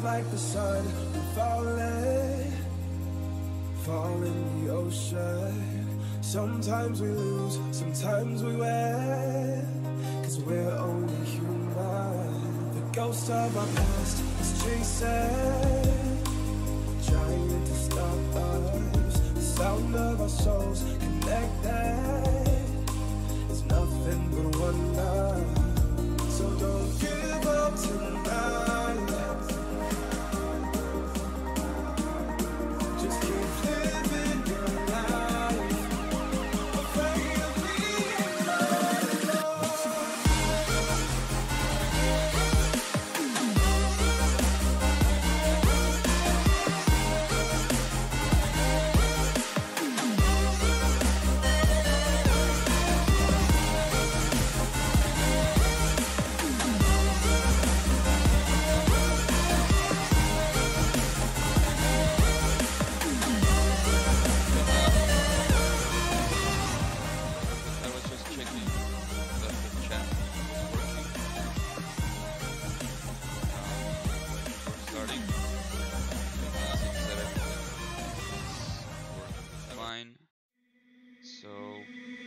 like the sun, we fall in the ocean. Sometimes we lose, sometimes we win, 'cause we're only human. The ghost of our past is chasing, trying to stop us. The sound of our souls connected is nothing but wonder. So don't give up tonight. Just keep living your life. Afraid of being alone.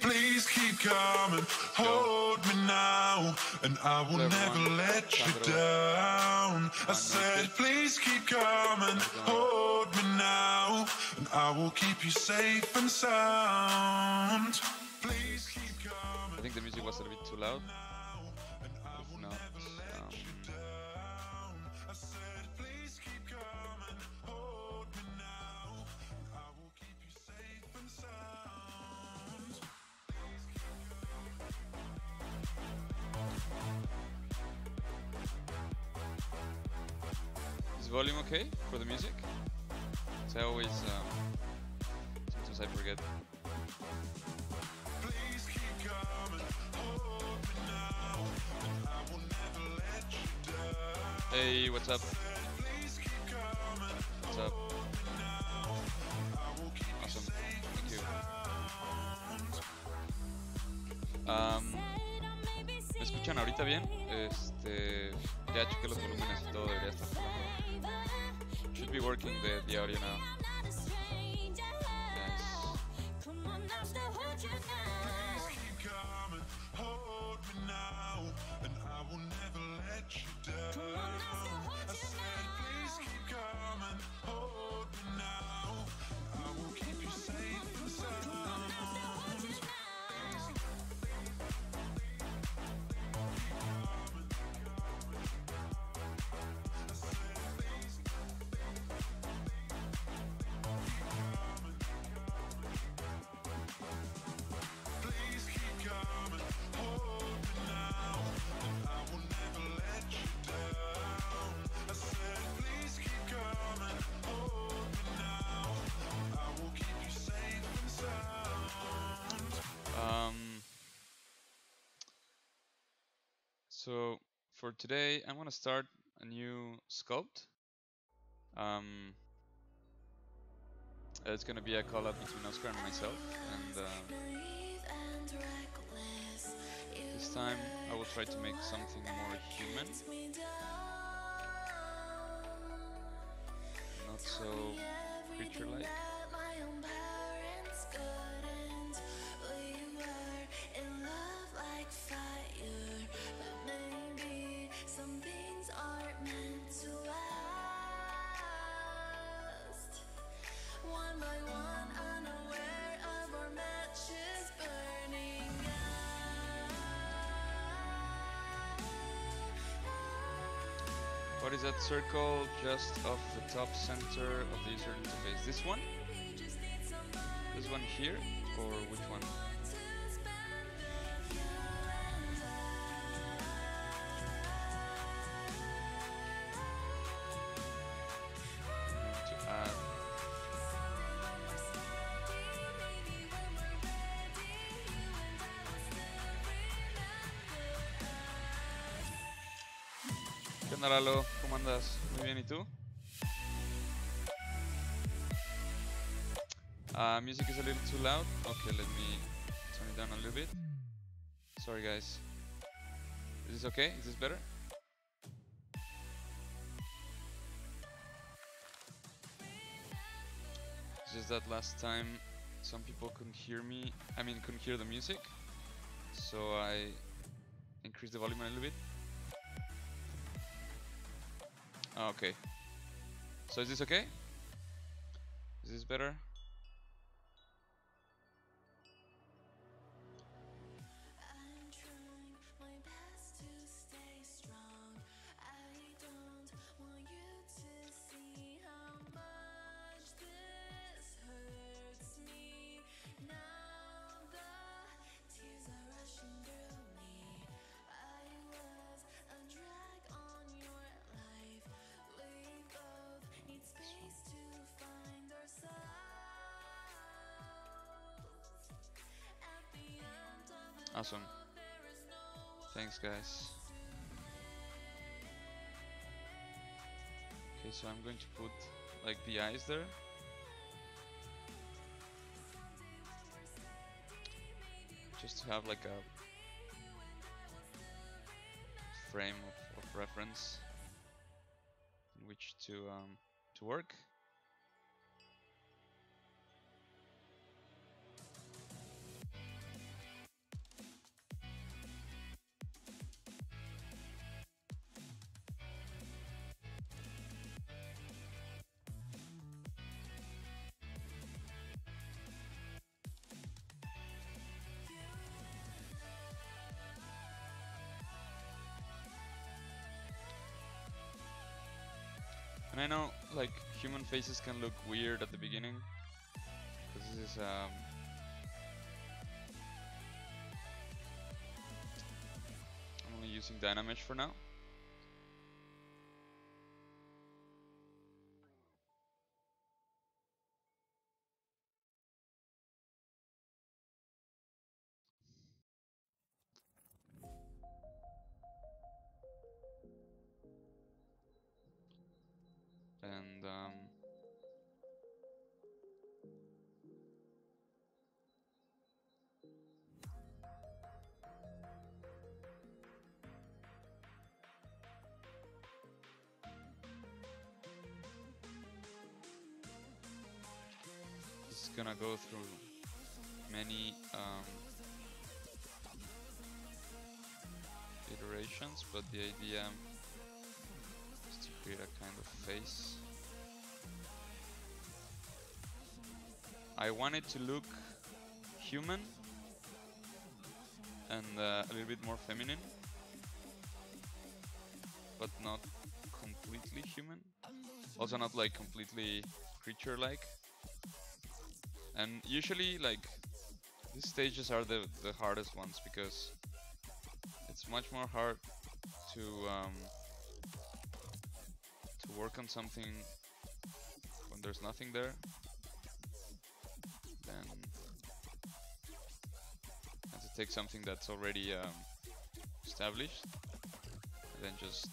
Please keep coming, hold me now, and I will never let you down. I said, please keep coming, hold me now, and I will keep you safe and sound. Please keep coming. I think the music was a little bit too loud. If not, is volume okay for the music? So I always, sometimes I forget. Hey, what's up? What's up? Awesome, thank you. ¿Me escuchan ahorita bien? Ya chequé los volúmenes y todo, debería estar funcionando. Should be working the audio now. So for today, I'm gonna start a new sculpt. It's gonna be a collab between Oscar and myself, and this time I will try to make something more human, not so creature-like. What is that circle just off the top center of the user interface? This one? This one here? Or which one? To add. ¿Qué onda, Lalo? ¿Cómo andas? Muy bien, ¿y tú? Music is a little too loud. Okay, let me turn it down a little bit. Sorry, guys. Is this okay? Is this better? just that last time some people couldn't hear me, couldn't hear the music, so I increased the volume a little bit. Oh, okay. So is this okay? Is this better? Awesome. Thanks, guys. Okay, so I'm going to put like the eyes there. Just to have like a frame of reference in which to work. And I know like human faces can look weird at the beginning, because this is I'm only using Dynamesh for now. And it's gonna go through many iterations, but the idea is to create a kind of face. I want it to look human and a little bit more feminine, but not completely human. Also not like completely creature-like. And usually like these stages are the hardest ones, because it's much more hard to work on something when there's nothing there than to take something that's already established and then just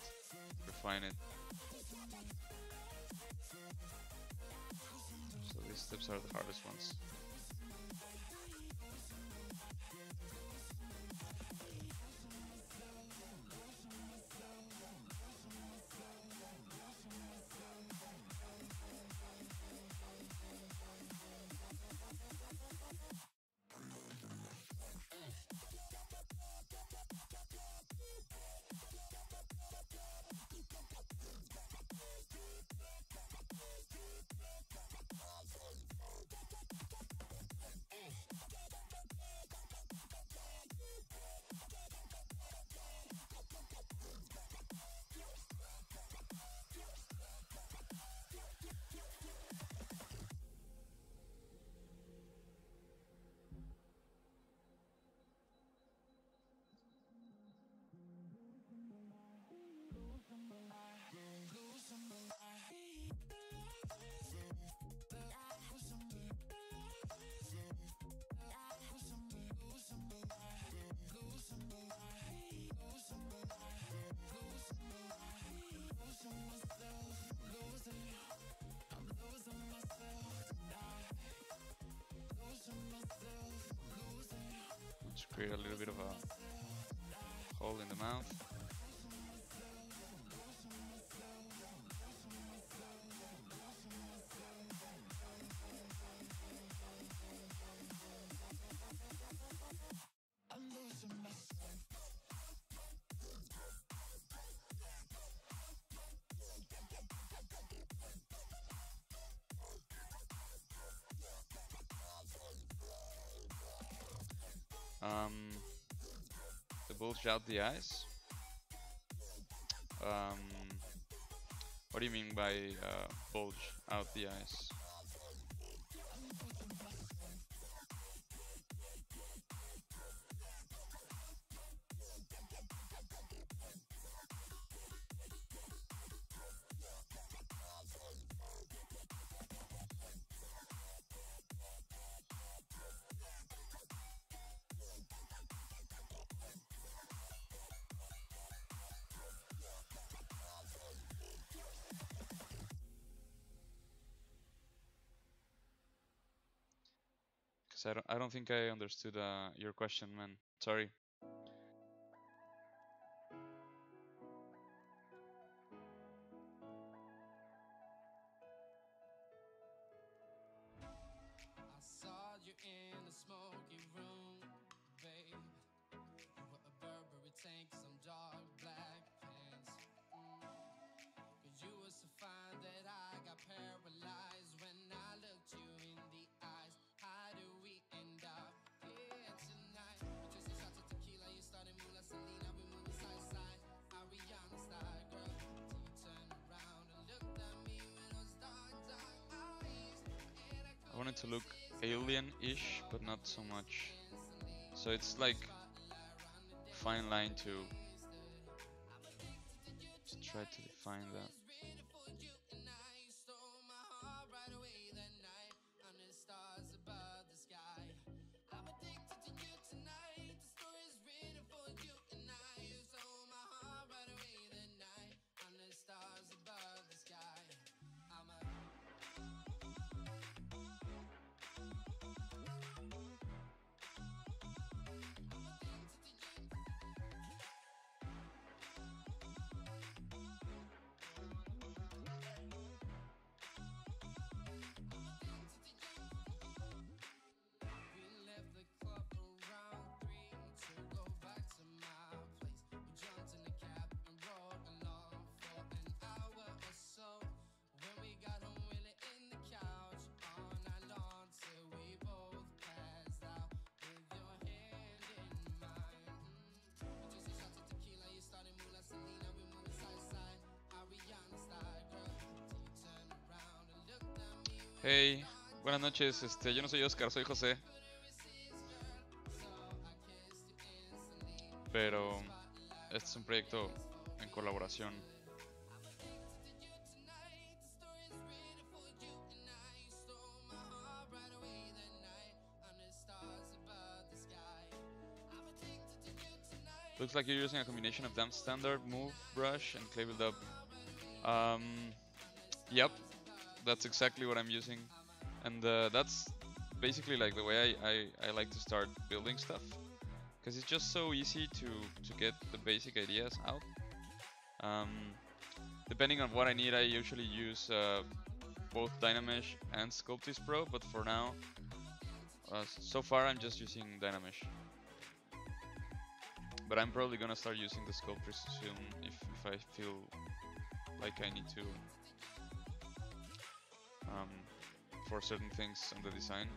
refine it. So these steps are the hardest ones. Let's create a little bit of a hole in the mouth. to bulge out the eyes. What do you mean by bulge out the eyes? I don't think I understood your question, man. Sorry. I saw you in the smoky room, babe. You were a Burberry tank, some dark black pants. Cause you were so fine that I got paralyzed when I looked you in the eyes. How do we end up here tonight? We just a shot of tequila, you started Mula Selena, we moving side to side. Ariana style, girl, till you turned around and looked at me with those dark, dark eyes. I want it to look alien-ish, but not so much. So it's like fine line to try to define that. Hey, buenas noches, yo no soy Oscar, soy José. Pero este es un proyecto en colaboración. Looks like you're using a combination of damp standard, move, brush, and clay build up. Yep, that's exactly what I'm using. And that's basically like the way I like to start building stuff. Because it's just so easy to get the basic ideas out. Depending on what I need, I usually use both Dynamesh and Sculpt Pro, but for now, so far I'm just using Dynamesh. But I'm probably gonna start using the Sculpt soon if I feel like I need to for certain things on the design.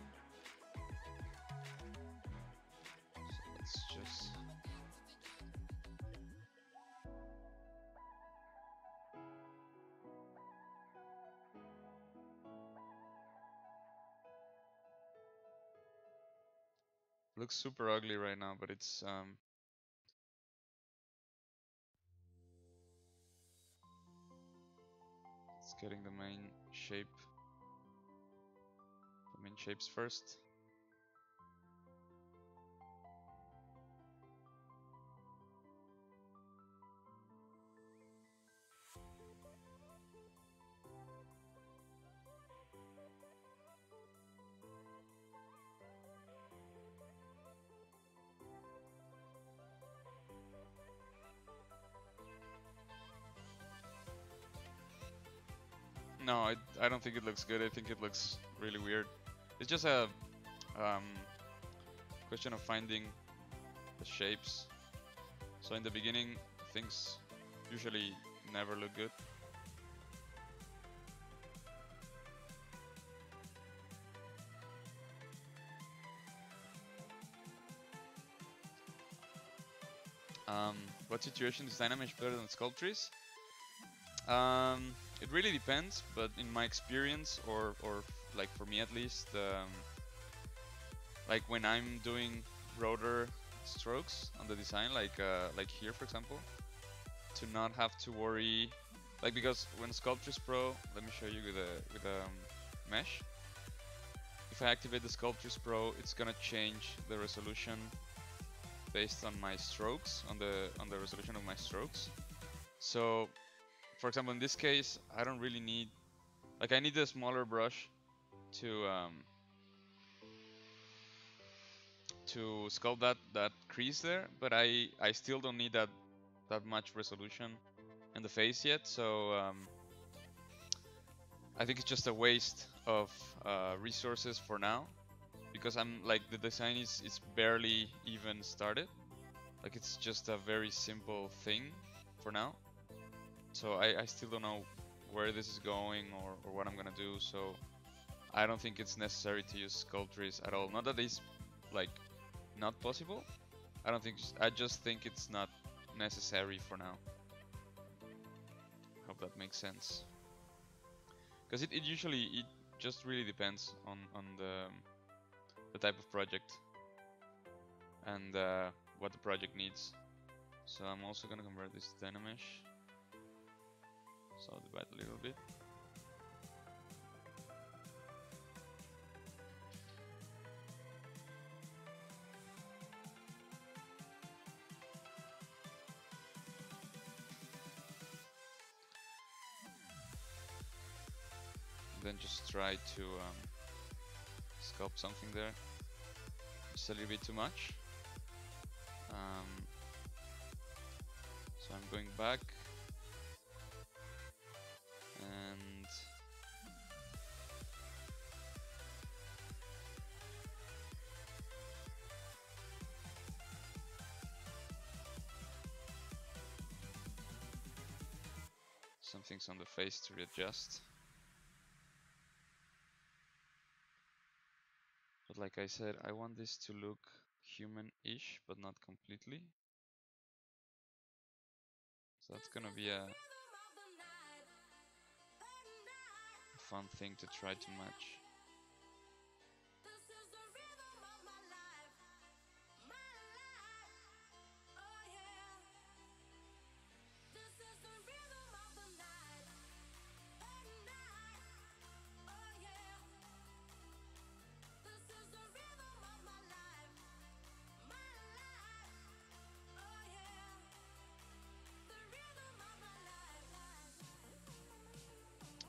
So let's just looks super ugly right now, but it's getting the main shapes first. No, I don't think it looks good. I think it looks really weird. It's just a question of finding the shapes. So in the beginning, things usually never look good. What situation is Dynamesh better than Sculptris? It really depends, but in my experience, or like for me at least, like when I'm doing broader strokes on the design, like here for example, to not have to worry, like because when Sculptris Pro, let me show you with a mesh. If I activate the Sculptris Pro, it's gonna change the resolution based on my strokes, on the resolution of my strokes. So, for example, in this case, I don't really need, like I need a smaller brush to sculpt that crease there, but I still don't need that much resolution in the face yet. So I think it's just a waste of resources for now, because I'm like the design is barely even started. Like it's just a very simple thing for now. So I still don't know where this is going or what I'm gonna do. So I don't think it's necessary to use Sculptris at all. Not that it's like not possible. I just think it's not necessary for now. Hope that makes sense. Because it usually just really depends on the type of project and what the project needs. So I'm also gonna convert this to Dynamesh. So I'll divide a little bit. Then just try to sculpt something there. Just a little bit too much. So I'm going back and some things on the face to readjust. But like I said, I want this to look human-ish, but not completely. So that's gonna be a fun thing to try to match.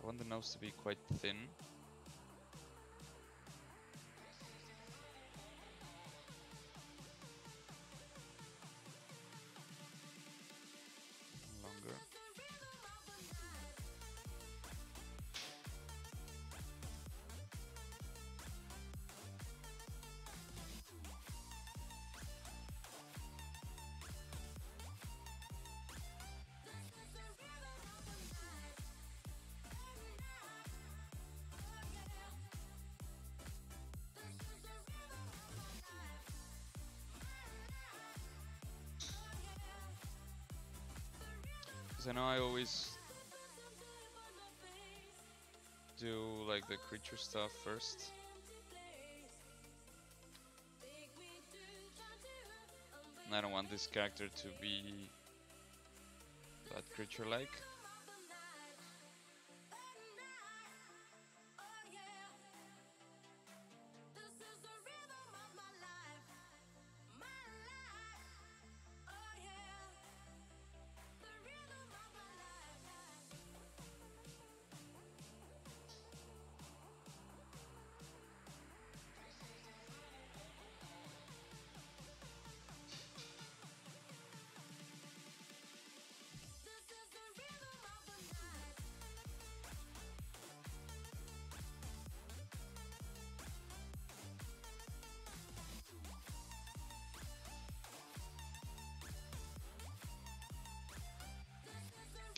I want the nose to be quite thin. Longer. Because I know I always do like the creature stuff first. And I don't want this character to be that creature-like.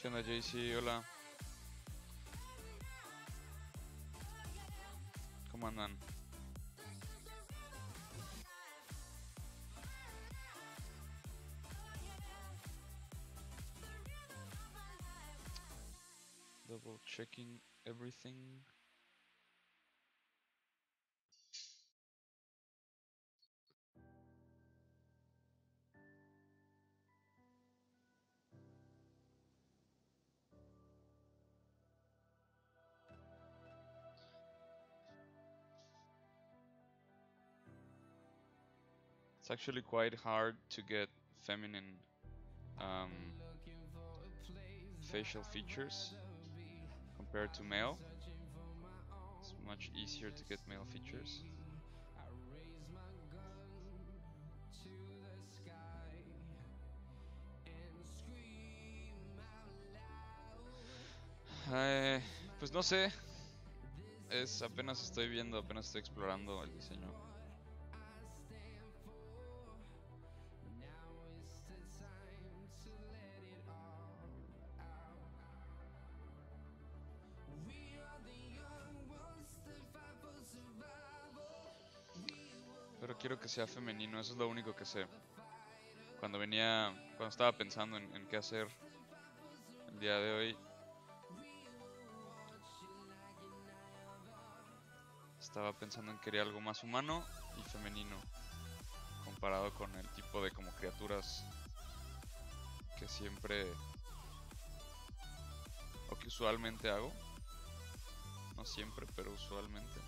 ¿Qué onda, JC? Hola. ¿Cómo andan? Double checking everything. It's actually quite hard to get feminine facial features compared to male. It's much easier to get male features. Pues no sé, apenas estoy viendo, apenas estoy explorando el diseño. Pero quiero que sea femenino, eso es lo único que sé. Cuando estaba pensando en qué hacer el día de hoy, estaba pensando en que quería algo más humano y femenino, comparado con el tipo de como criaturas que siempre o que usualmente hago. No siempre, pero usualmente.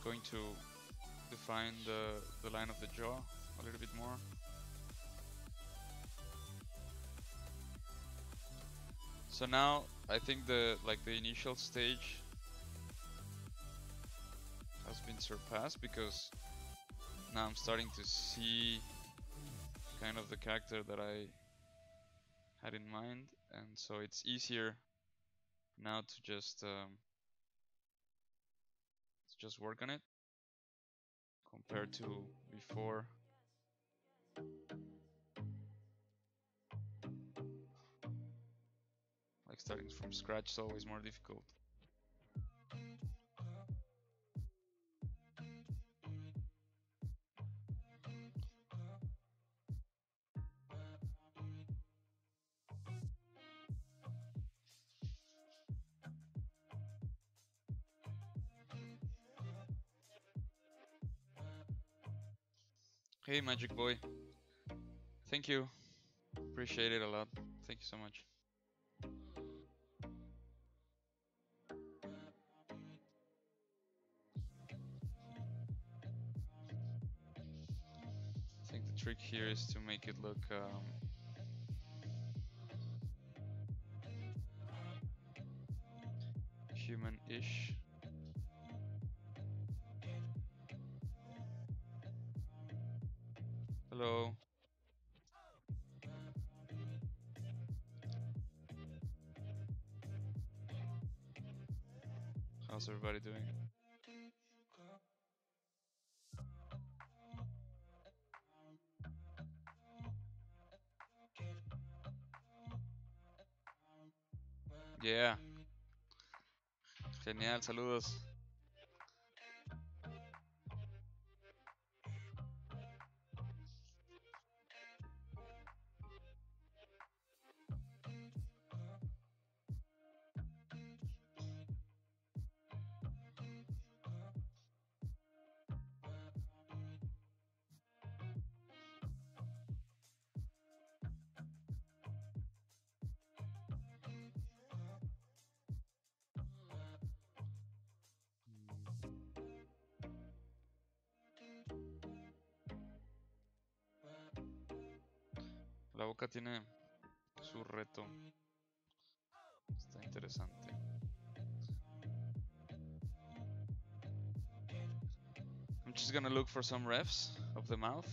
Going to define the line of the jaw a little bit more. So now I think the initial stage has been surpassed, because now I'm starting to see kind of the character that I had in mind, and so it's easier now to just work on it compared to before. Like starting from scratch is always more difficult. Hey Magic Boy, thank you, appreciate it a lot, thank you so much. I think the trick here is to make it look human-ish. Hello. How's everybody doing? Yeah. Genial, saludos. La boca tiene su reto. Está interesante. I'm just gonna look for some refs of the mouth.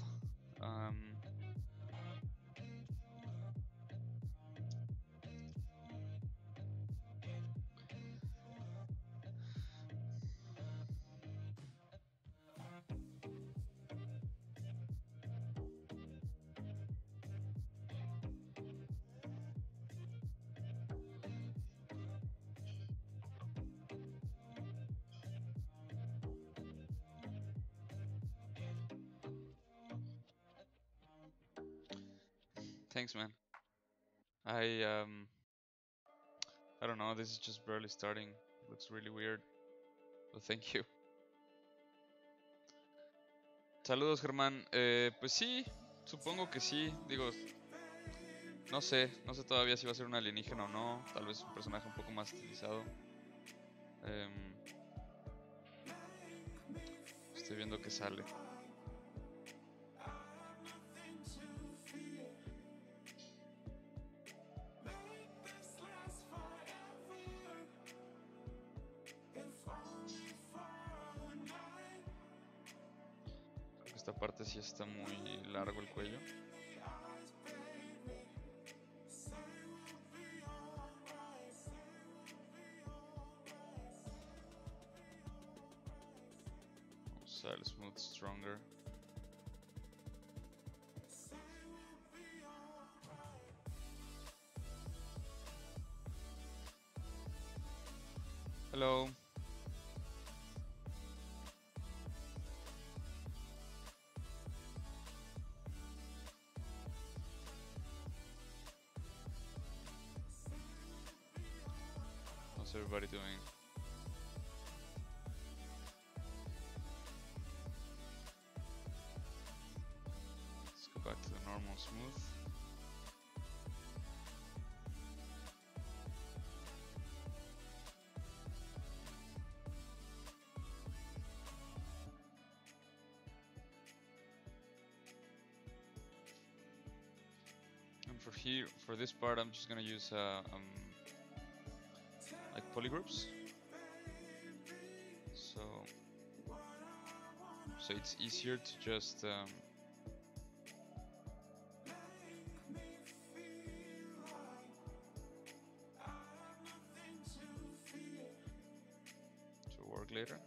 Thanks, man. I don't know. This is just barely starting. Looks really weird. But thank you. Saludos, Germán. Pues sí, supongo que sí. Digo, no sé todavía si va a ser un alienígena o no. Tal vez un personaje un poco más estilizado. Estoy viendo que sale. Esta parte sí está muy largo el cuello. Vamos a usar el smooth stronger. Hello. How's everybody doing? Let's go back to the normal smooth. And for this part, I'm just gonna use like polygroups. So it's easier to just to work later.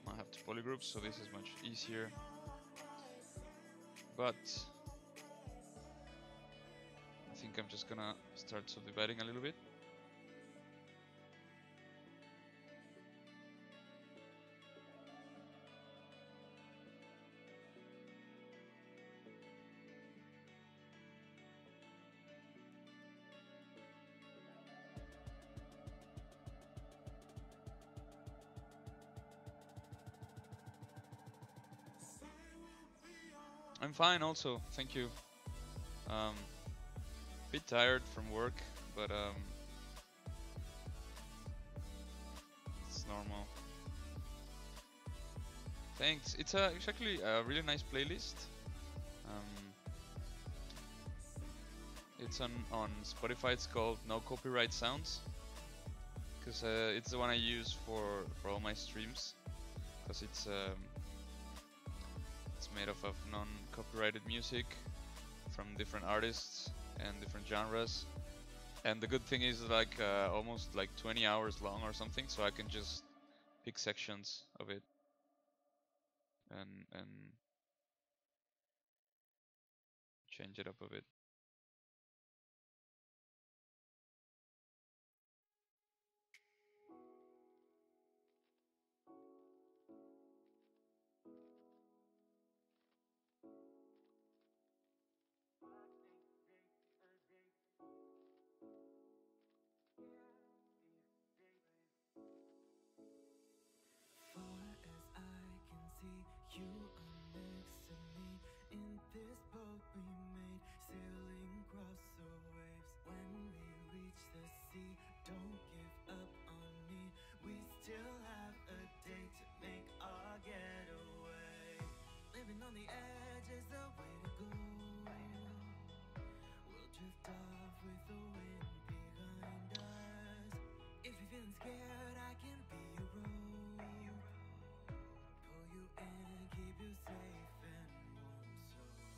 I have two polygroups, so this is much easier. But I think I'm just gonna start subdividing a little bit. I'm fine also, thank you. Bit tired from work, but it's normal. Thanks. It's actually a really nice playlist. It's on Spotify. It's called No Copyright Sounds, because it's the one I use for all my streams, because it's made of non-copyrighted music from different artists and different genres. And the good thing is like almost like 20 hours long or something, so I can just pick sections of it and change it up a bit. You are next to me in this boat we made, sailing across the waves. When we reach the sea, don't give up on me. We still have a day to make our getaway. Living on the edge is the way to go. We'll drift off with the wind behind us. If you're feeling scared, I can be your rope. You and keep you safe and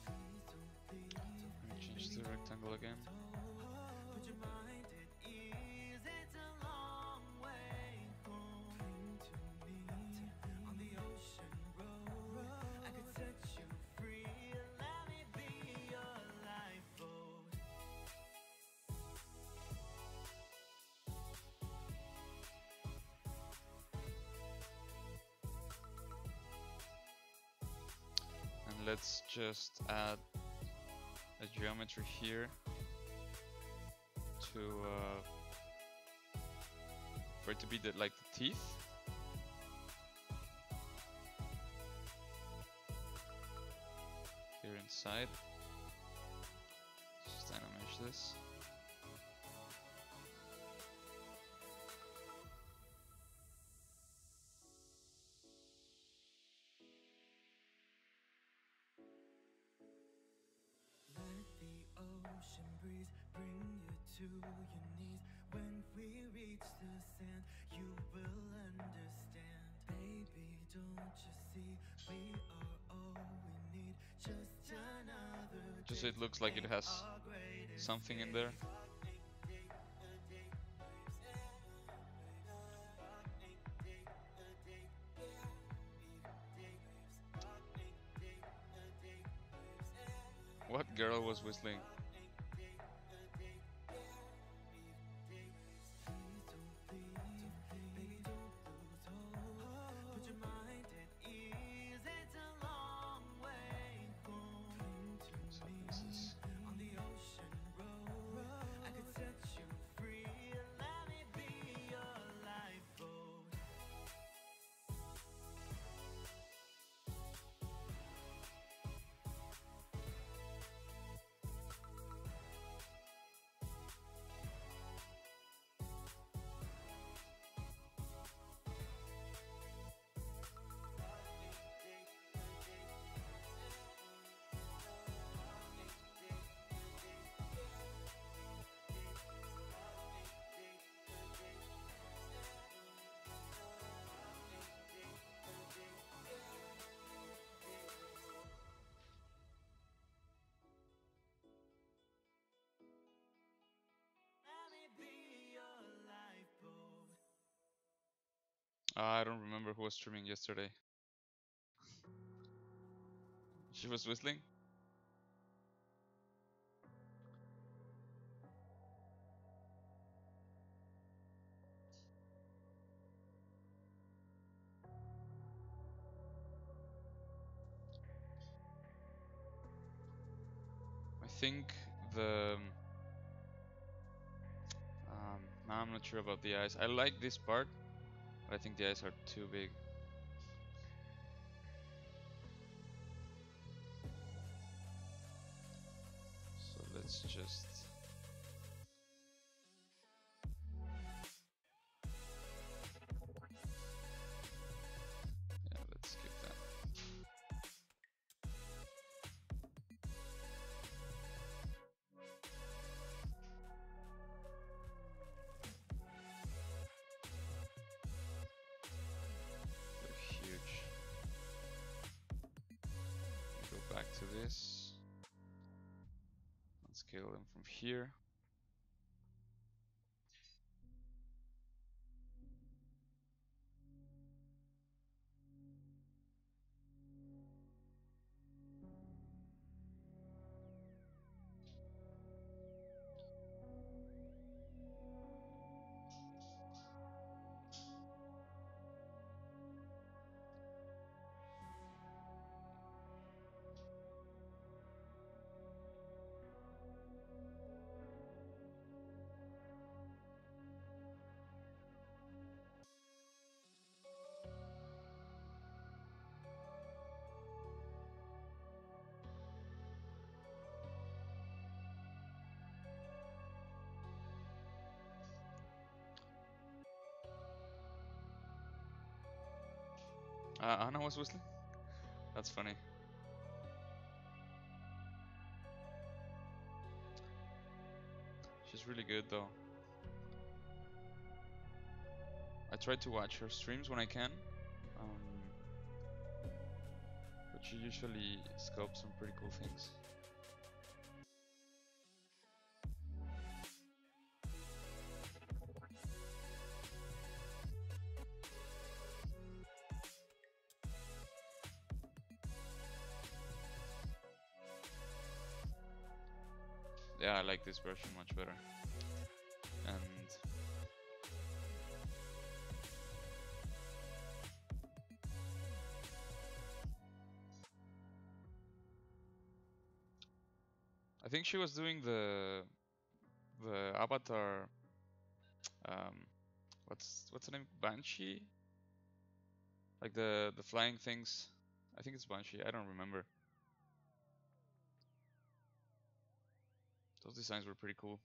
warm, so please don't leave. I'm gonna change the rectangle again. Put your mind at ease, it's a long way home. Cling to me on the ocean road. I could set you free, let me be your lifeboat. And let's just add a geometry here to for it to be like the teeth. Here inside. Just animate this. Ocean breeze bring you to your knees. When we reach the sand, you will understand. Baby, don't you see, we are all we need. Just another Just so it looks like it has something in there. What girl was whistling? I don't remember who was streaming yesterday. She was whistling? I think the now I'm not sure about the eyes. I like this part, but I think the eyes are too big. So let's just let's skip that. They're huge. Go back to this and scale them from here. Anna was whistling? That's funny. She's really good though. I try to watch her streams when I can. But she usually sculpts some pretty cool things. Yeah, I like this version much better. And I think she was doing the avatar. What's the name? Banshee? Like the flying things. I think it's Banshee. I don't remember. Those designs were pretty cool.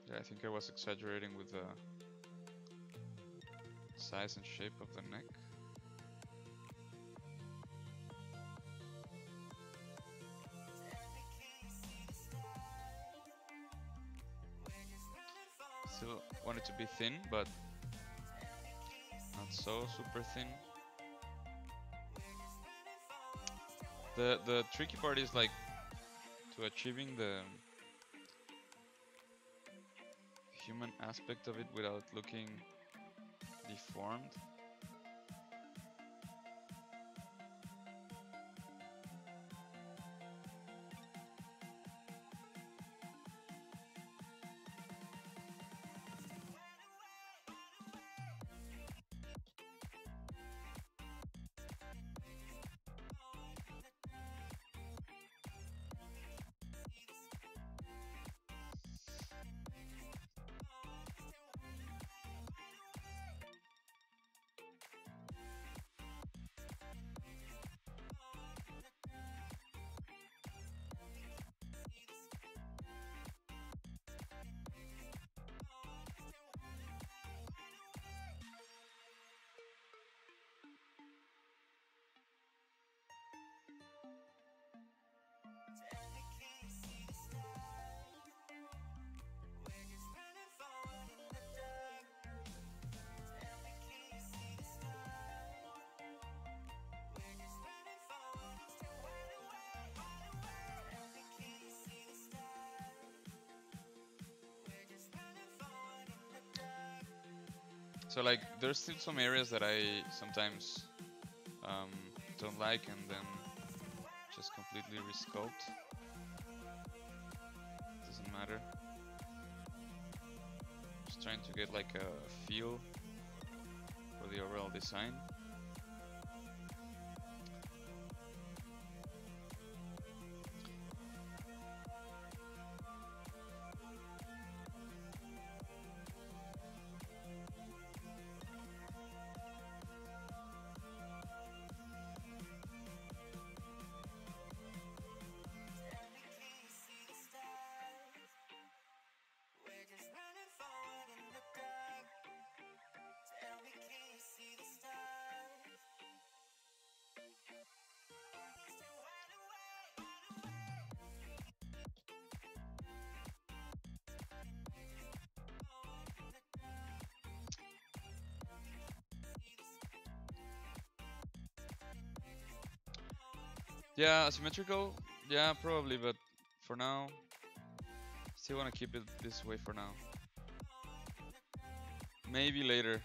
Yeah, I think I was exaggerating with the size and shape of the neck. Still want it to be thin, but not so super thin. The tricky part is like to achieving the human aspect of it without looking deformed. So like, there's still some areas that I sometimes don't like, and then just completely resculpt. Doesn't matter. Just trying to get like a feel for the overall design. Yeah, asymmetrical, yeah, probably, but for now, still want to keep it this way for now. Maybe later.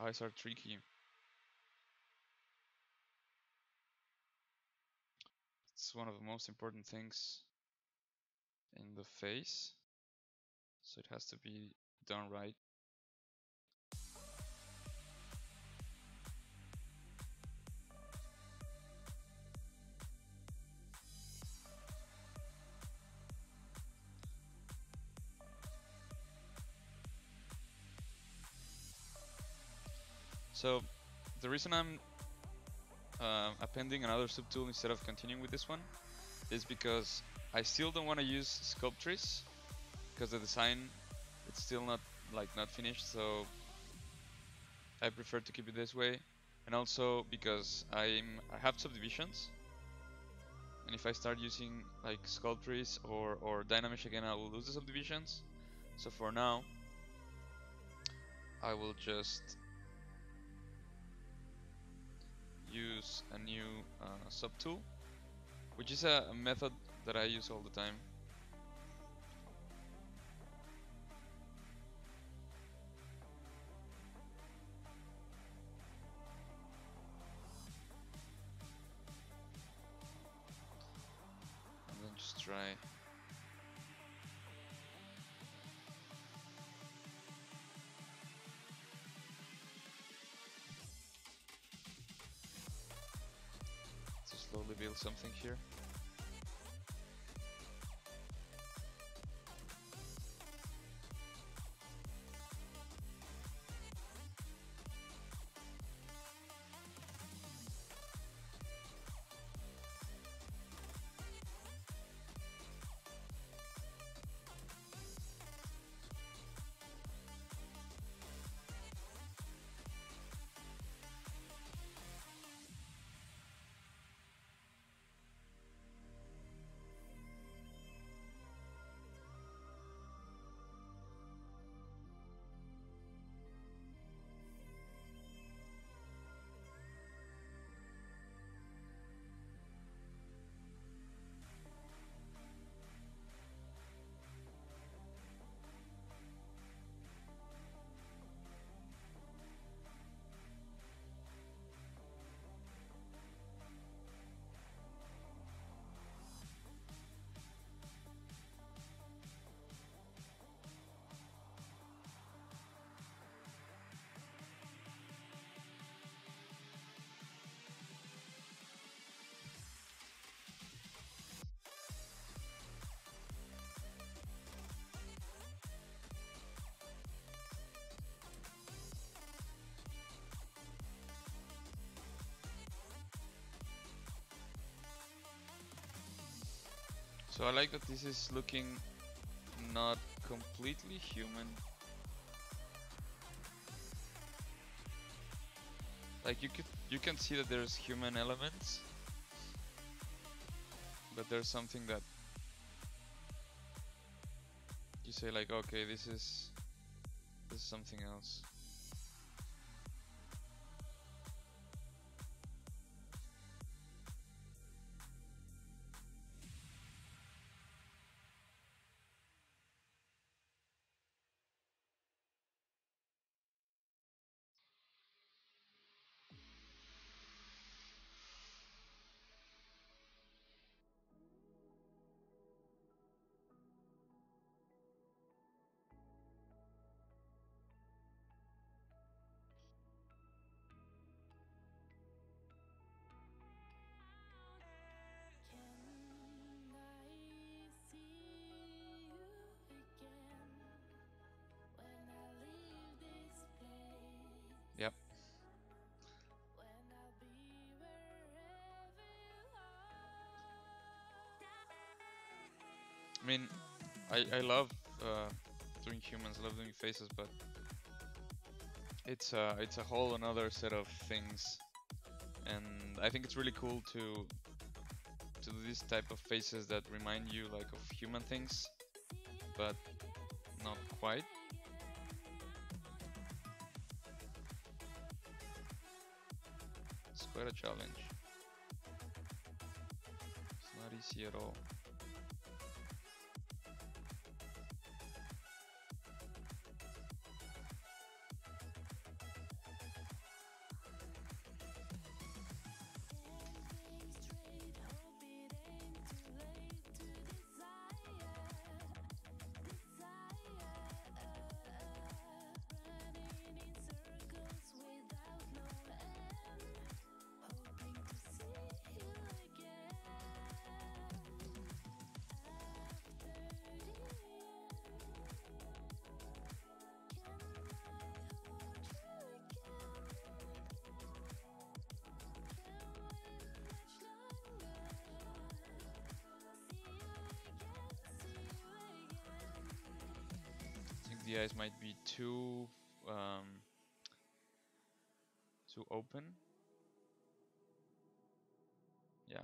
Eyes are tricky. It's one of the most important things in the face, so it has to be done right. So the reason I'm appending another subtool instead of continuing with this one is because I still don't want to use sculptures because the design it's still not finished, so I prefer to keep it this way. And also because I have subdivisions, and if I start using like sculptures or Dynamesh again, I will lose the subdivisions. So for now I will just use a new subtool, which is a method that I use all the time. And then just try. To slowly build something here. So I like that this is looking not completely human. Like you can see that there's human elements, but there's something that you say like, okay, this is something else. Yep. I mean, I love doing humans, I love doing faces, but it's a whole another set of things, and I think it's really cool to do this type of faces that remind you like of human things, but not quite. It's quite a challenge. It's not easy at all. the eyes might be too open. Yeah,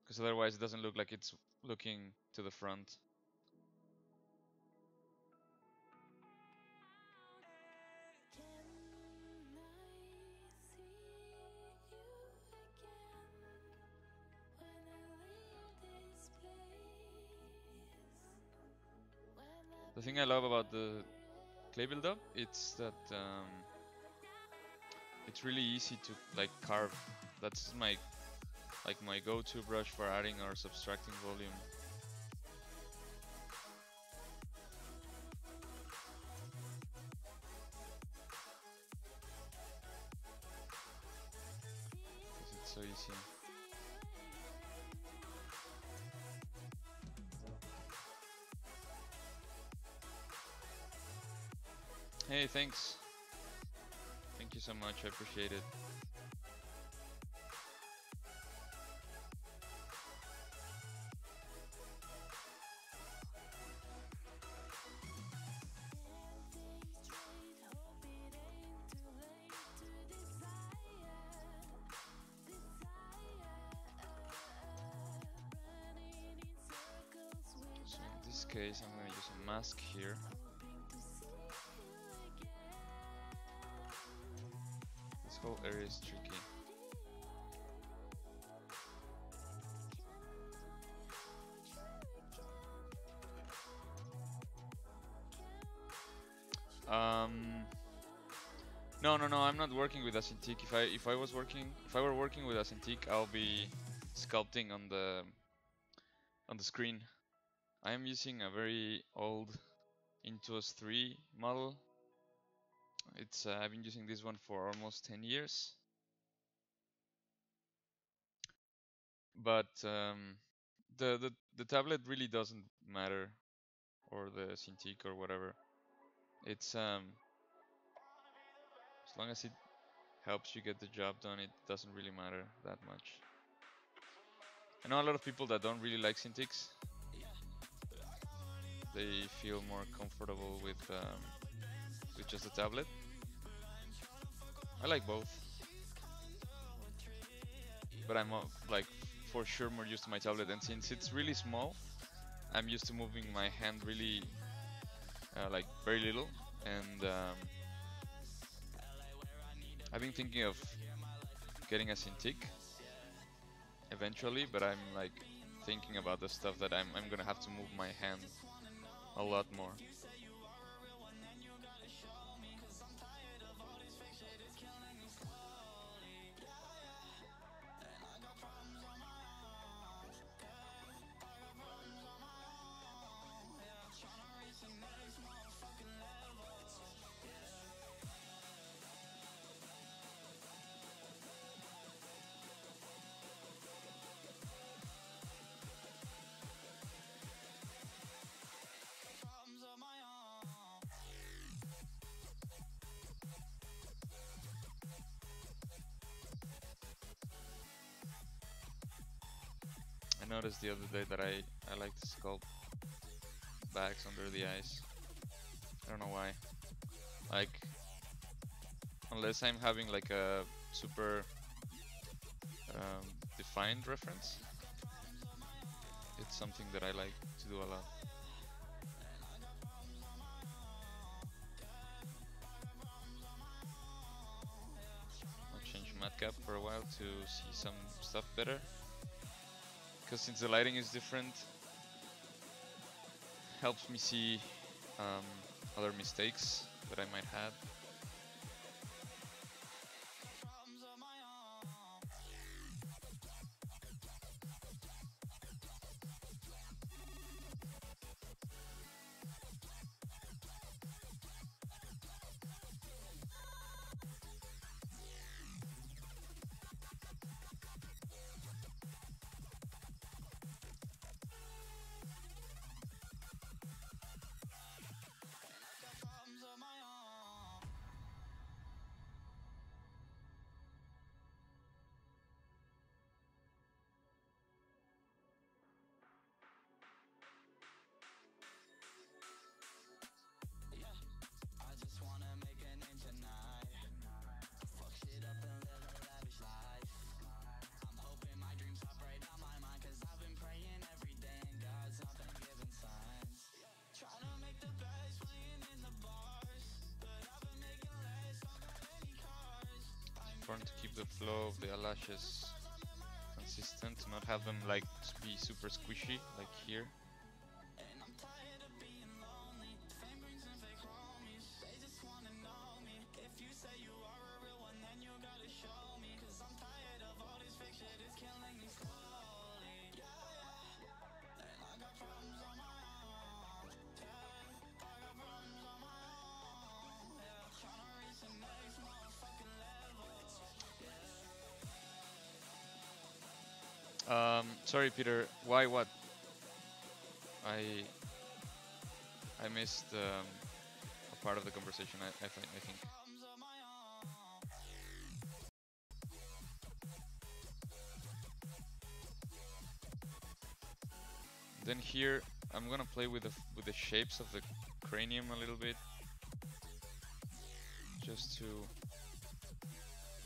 because otherwise it doesn't look like it's looking to the front. The thing I love about the clay buildup, it's that it's really easy to like carve. That's my go-to brush for adding or subtracting volume. Because it's so easy. Hey, thanks. Thank you so much, I appreciate it. So in this case, I'm going to use a mask here. This whole area is tricky. No, I'm not working with a Cintiq. If I were working with a Cintiq, I'll be sculpting on the screen. I am using a very old Intuos 3 model. It's I've been using this one for almost 10 years. But the tablet really doesn't matter, or the Cintiq or whatever. It's as long as it helps you get the job done, it doesn't really matter that much. I know a lot of people that don't really like Cintiqs. They feel more comfortable with just a tablet. I like both, but I'm like for sure more used to my tablet. And since it's really small, I'm used to moving my hand really like very little. And I've been thinking of getting a Cintiq eventually, but I'm like thinking about the stuff that I'm gonna have to move my hand a lot more. I noticed the other day that I like to sculpt bags under the eyes. I don't know why. Like, unless I'm having like a super defined reference, it's something that I like to do a lot. I'll change matcap for a while to see some stuff better. Because since the lighting is different, helps me see other mistakes that I might have. the flow of the eyelashes consistent, not have them like be super squishy like here. Sorry, Peter. Why? What? I missed a part of the conversation. I think. Then here I'm gonna play with the shapes of the cranium a little bit, just to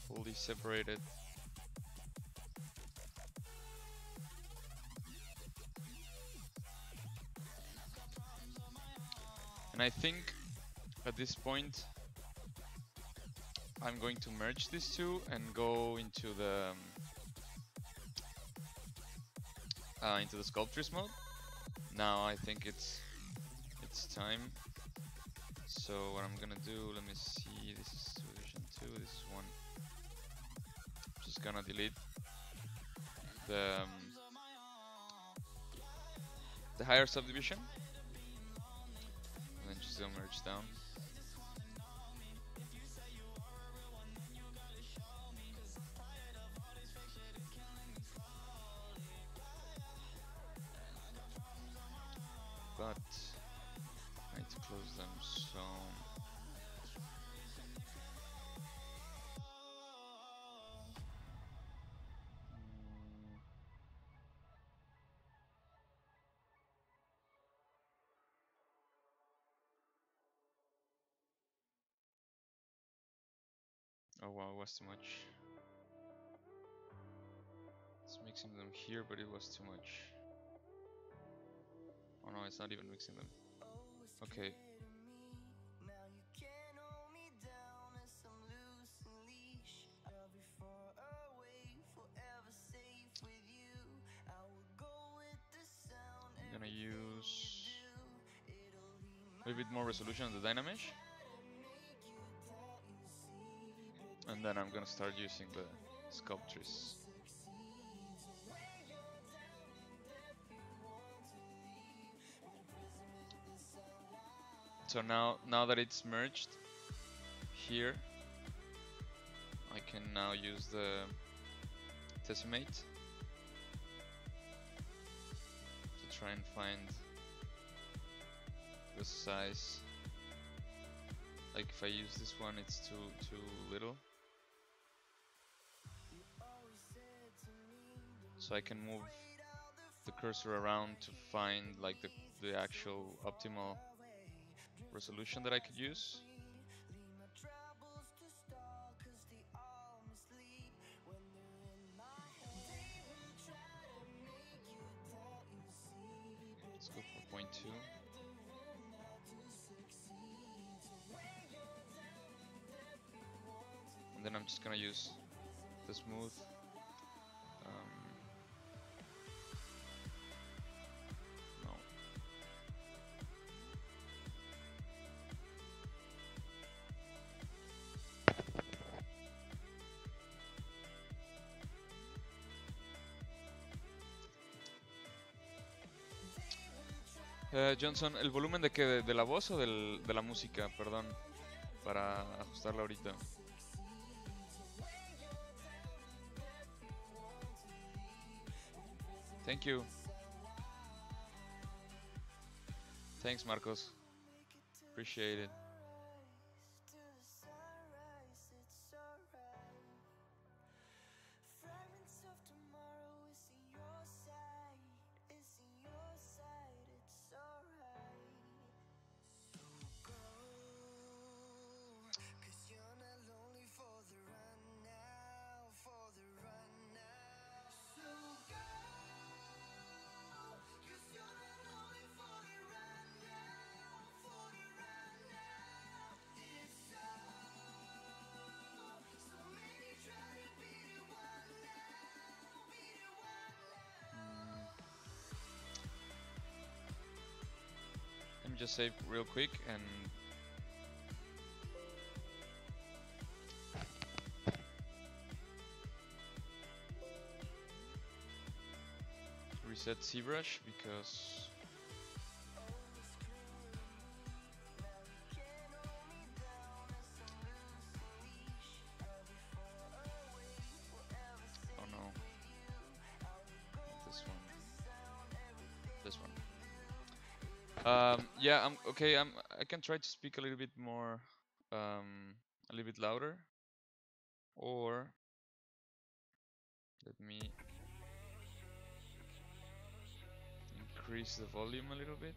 fully separate it. And I think at this point I'm going to merge these two and go into the Sculptress mode. Now I think it's time. So what I'm gonna do, let me see, this is version 2, this is one. Just gonna delete the higher subdivision, and then just gonna merge down. But I need to close them, so oh wow, it was too much. It's mixing them here, but it was too much. Oh no, it's not even mixing them. Okay. I'm gonna use a little bit more resolution on the Dynamesh, and then I'm gonna start using the Sculptress. So now that it's merged here, I can now use the Decimate to try and find the size. Like if I use this one, it's too little. So I can move the cursor around to find like the actual optimal resolution that I could use. Let's go for 0.2. And then I'm just gonna use the smooth. No. Johnson, ¿el volumen de qué? ¿De la voz o de la música? Perdón, para ajustarla ahorita. Thank you. Thanks, Marcos. Appreciate it. just save real quick and reset ZBrush because oh no, this one. This one. Yeah, I'm okay. I can try to speak a little bit more, a little bit louder, or let me increase the volume a little bit.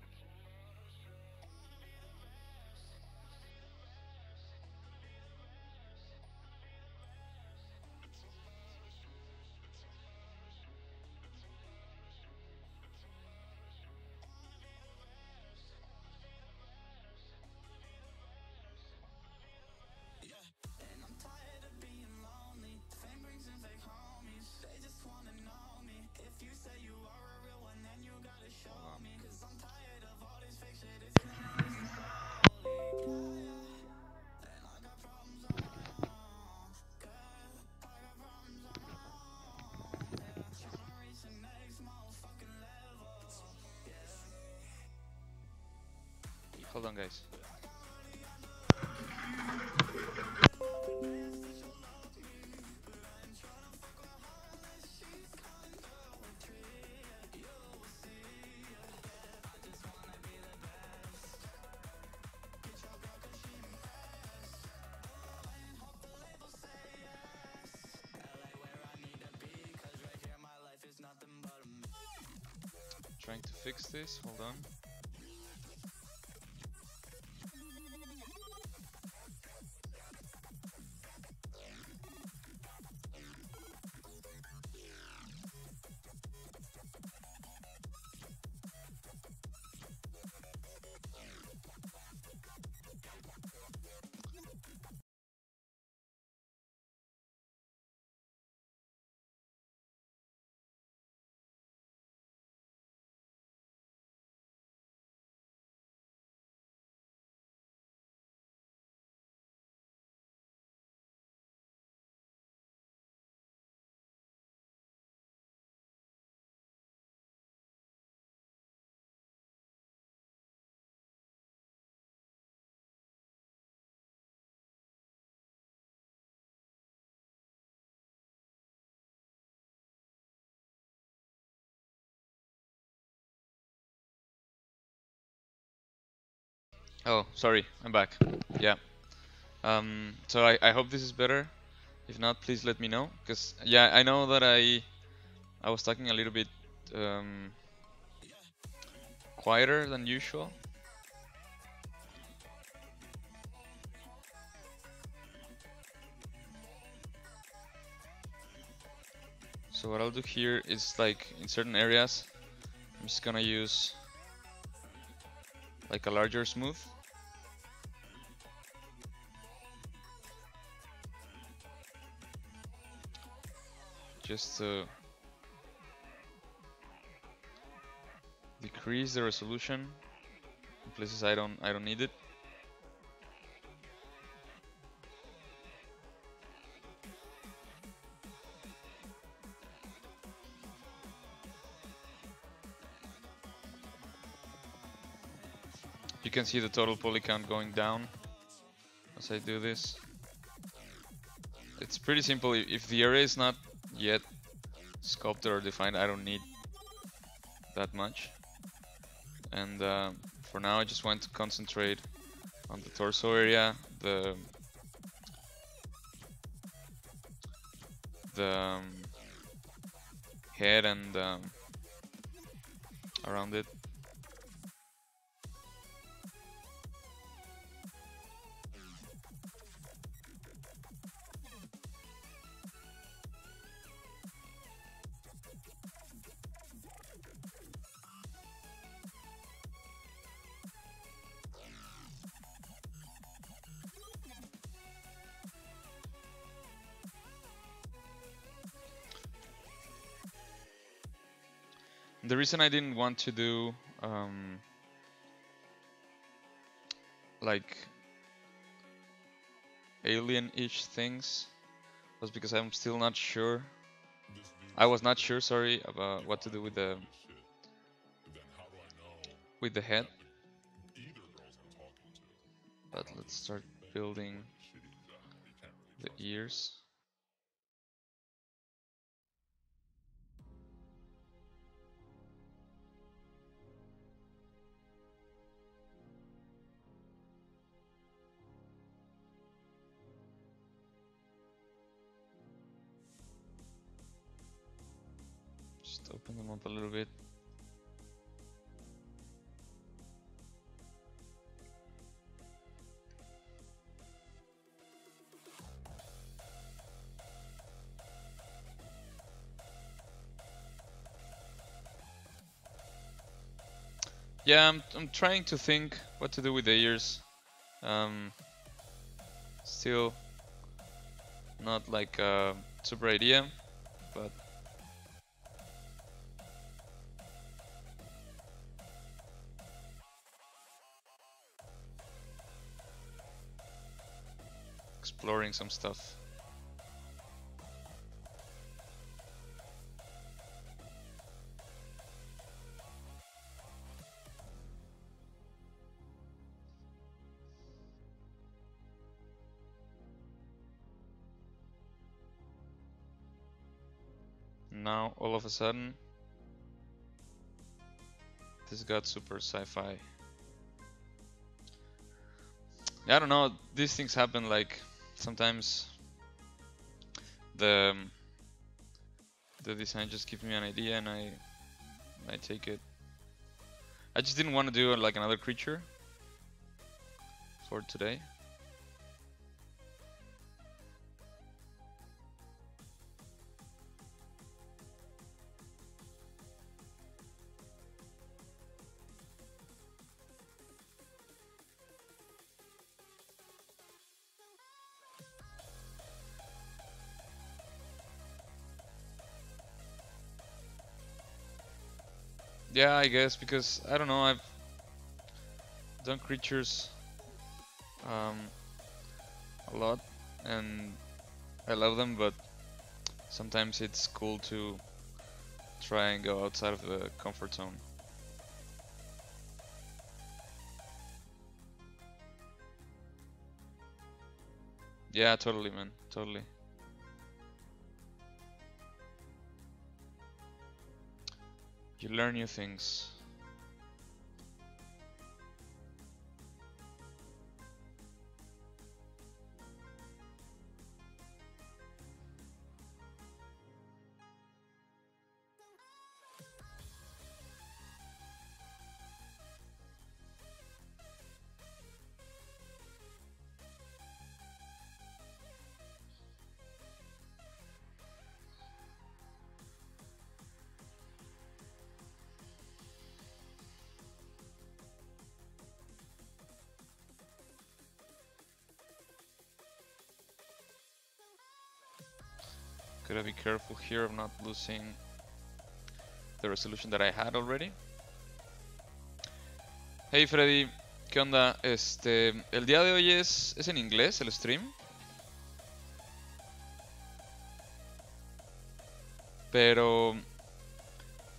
Hold on, guys. Trying to fix this. Hold on. Oh, sorry, I'm back. Yeah. So I hope this is better. If not, please let me know. Cause yeah, I know that I was talking a little bit quieter than usual. So what I'll do here is like in certain areas, I'm just gonna use like a larger smooth. Just to decrease the resolution in places I don't need it. You can see the total poly count going down as I do this. It's pretty simple. If the array is not yet sculpted or defined, I don't need that much. And for now I just want to concentrate on the torso area, the head and around it. The reason I didn't want to do like alien-ish things was because I'm still not sure. I was not sure, sorry, about what to do with the head. But let's start building the ears. Just open them up a little bit. Yeah, I'm trying to think what to do with the ears. Still not like a super idea, but exploring some stuff. Now all of a sudden this got super sci-fi. Yeah, I don't know, these things happen, like sometimes the design just gives me an idea and I take it. I just didn't want to do like another creature for today. Yeah, I guess, because I don't know, I've done creatures a lot and I love them, but sometimes it's cool to try and go outside of the comfort zone. Yeah, totally, man, totally. You learn new things. Gotta be careful here of not losing the resolution that I had already. Hey Freddy, ¿qué onda? El día de hoy es en inglés el stream. Pero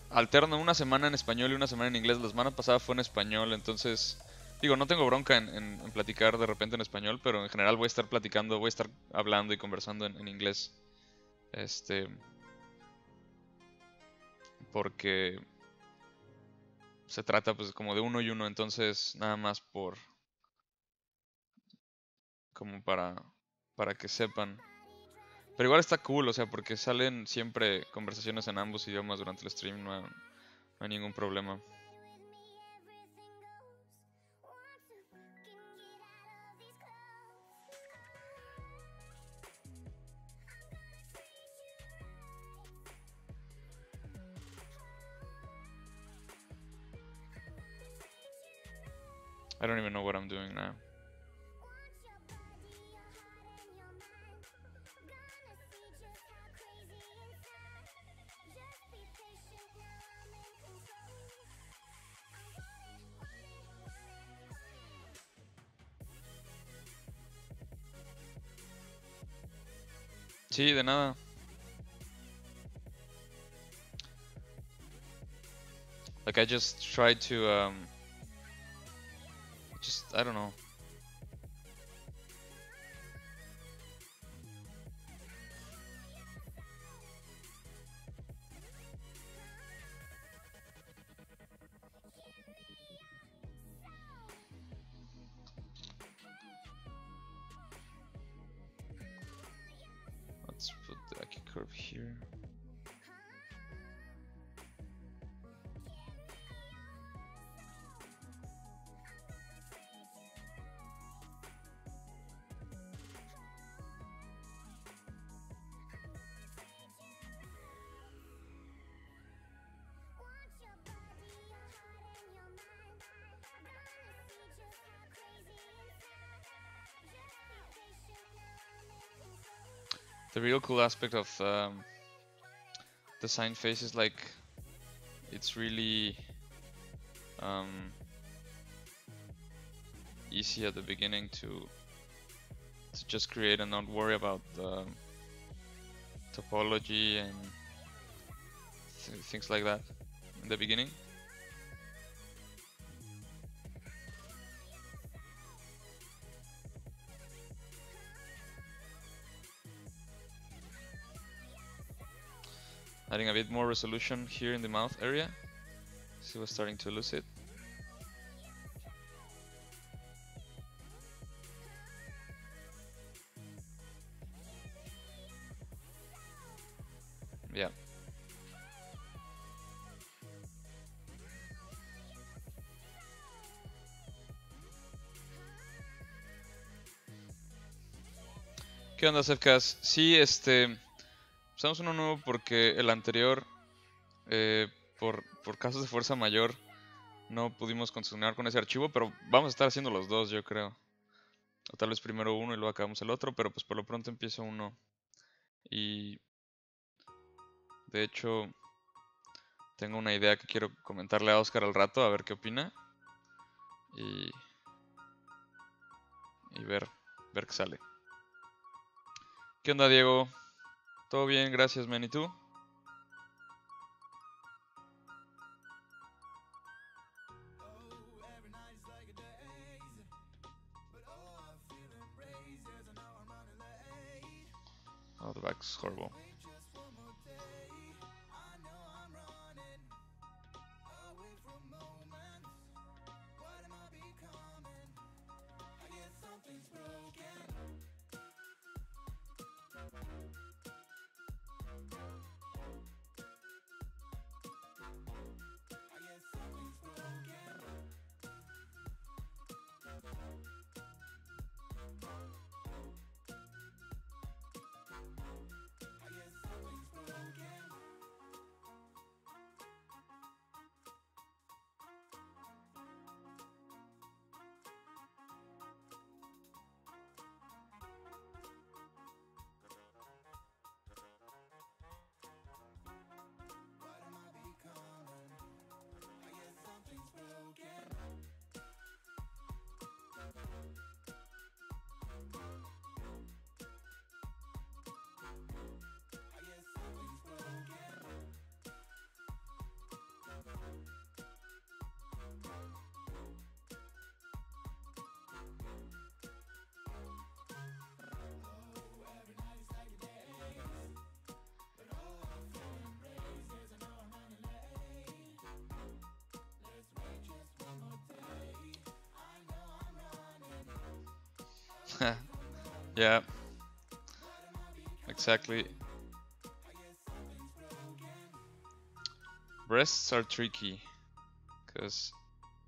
alterno una semana en español y una semana en inglés. La semana pasada fue en español, entonces digo, no tengo bronca en platicar de repente en español, pero en general voy a estar platicando, voy a estar hablando y conversando en inglés. Porque se trata pues como de uno y uno, entonces nada más por como para que sepan. Pero igual está cool, o sea, porque salen siempre conversaciones en ambos idiomas durante el stream, no hay ningún problema. I don't even know what I'm doing now. Sí, de nada. Like I just tried to I don't know. Let's put the Aki curve here. The real cool aspect of the sign face is like it's really easy at the beginning to just create and not worry about the topology and things like that in the beginning. Adding a bit more resolution here in the mouth area. See, we're starting to lose it. Yeah. ¿Qué onda, Sefcas? Sí, usamos uno nuevo porque el anterior, por casos de fuerza mayor, no pudimos continuar con ese archivo, pero vamos a estar haciendo los dos, yo creo. O tal vez primero uno y luego acabamos el otro, pero pues por lo pronto empiezo uno. Y de hecho, tengo una idea que quiero comentarle a Oscar al rato, a ver qué opina. Y ver qué sale. ¿Qué onda, Diego? Todo bien, gracias, man. ¿Y tú? Oh, the back's horrible. Yeah, exactly. Breasts are tricky because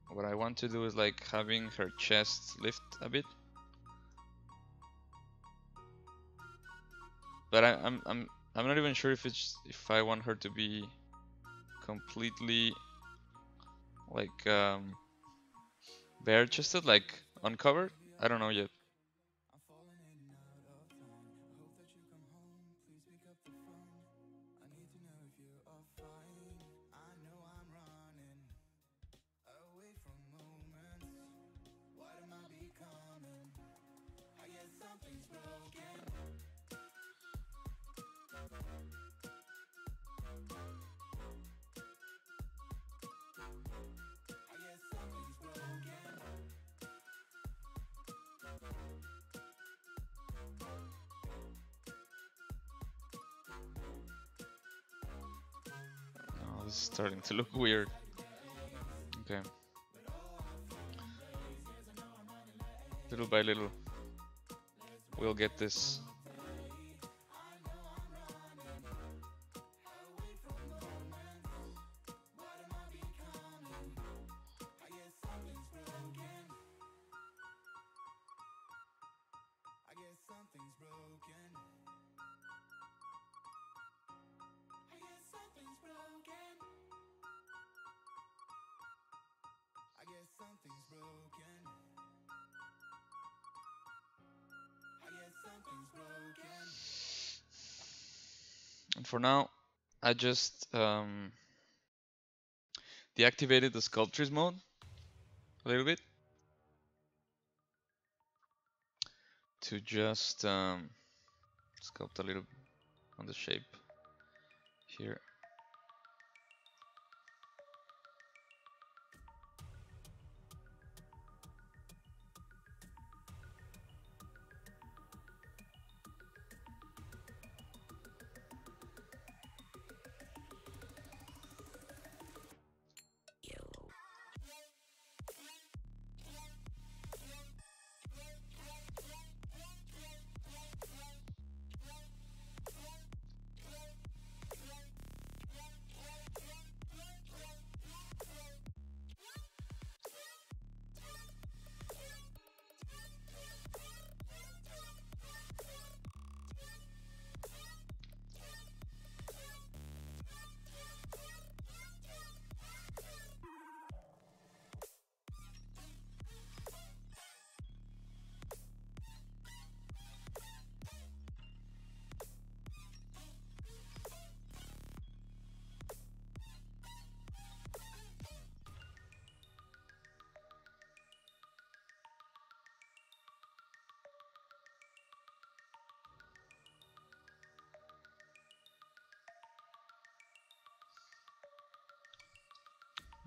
what I want to do is like having her chest lift a bit, but I'm not even sure if I want her to be completely like bare chested, like uncovered. I don't know yet. This is starting to look weird. Okay. Little by little, we'll get this. And for now, I just deactivated the sculptures mode a little bit to just sculpt a little on the shape here.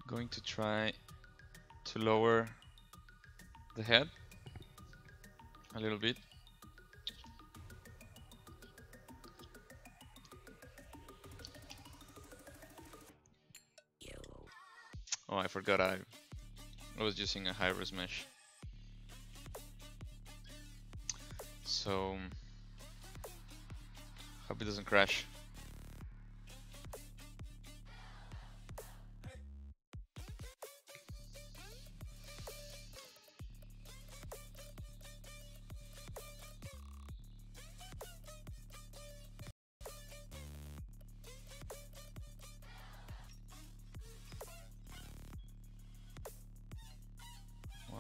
Going to try to lower the head a little bit. Oh, I forgot I was using a high-res mesh. So hope it doesn't crash.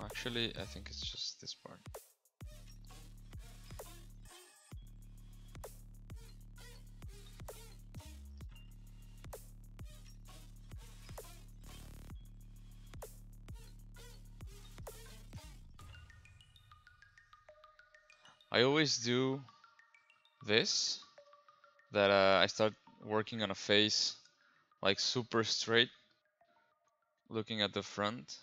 Actually, I think it's just this part. I always do this, that I start working on a face like super straight, looking at the front.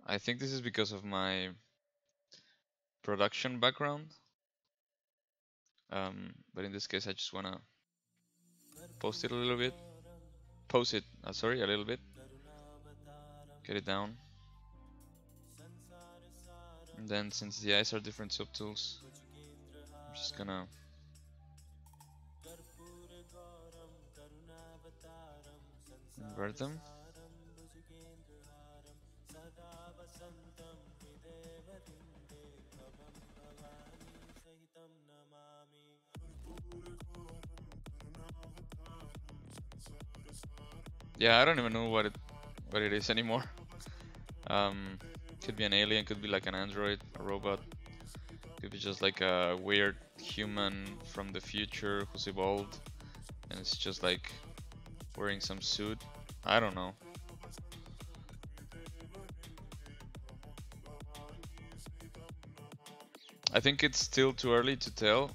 I think this is because of my production background, but in this case I just wanna post it a little bit, sorry, a little bit, get it down, and then since the eyes are different subtools, I'm just gonna invert them. Yeah, I don't even know what it is anymore. Could be an alien, could be like an android, a robot, could be just like a weird human from the future who's evolved and it's just like wearing some suit. I don't know. I think it's still too early to tell.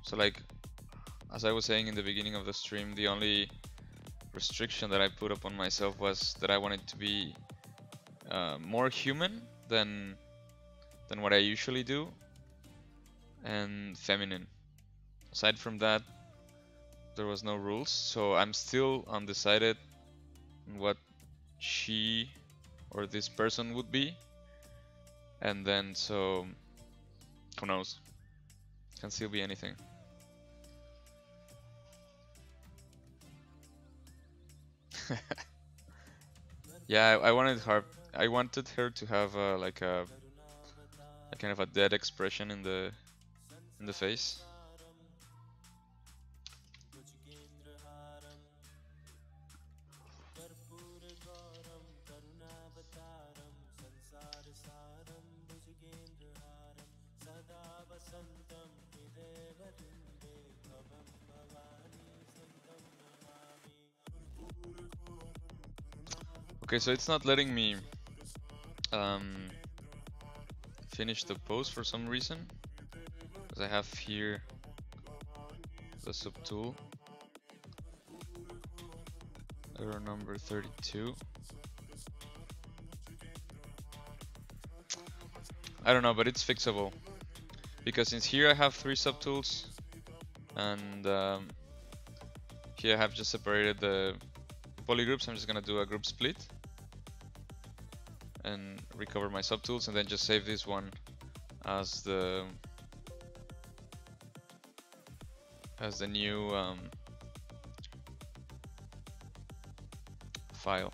So like, as I was saying in the beginning of the stream, the only restriction that I put upon myself was that I wanted to be more human than what I usually do, and feminine. Aside from that, there was no rules, so I'm still undecided on what she or this person would be. And then, so who knows? Can still be anything. Yeah, I wanted her to have like a kind of a dead expression in the face. Okay, so it's not letting me finish the pose for some reason, because I have here the Subtool, error number 32. I don't know, but it's fixable, because since here I have 3 subtools, and here I have just separated the polygroups. I'm just gonna do a group split and recover my subtools, and then just save this one as the new file.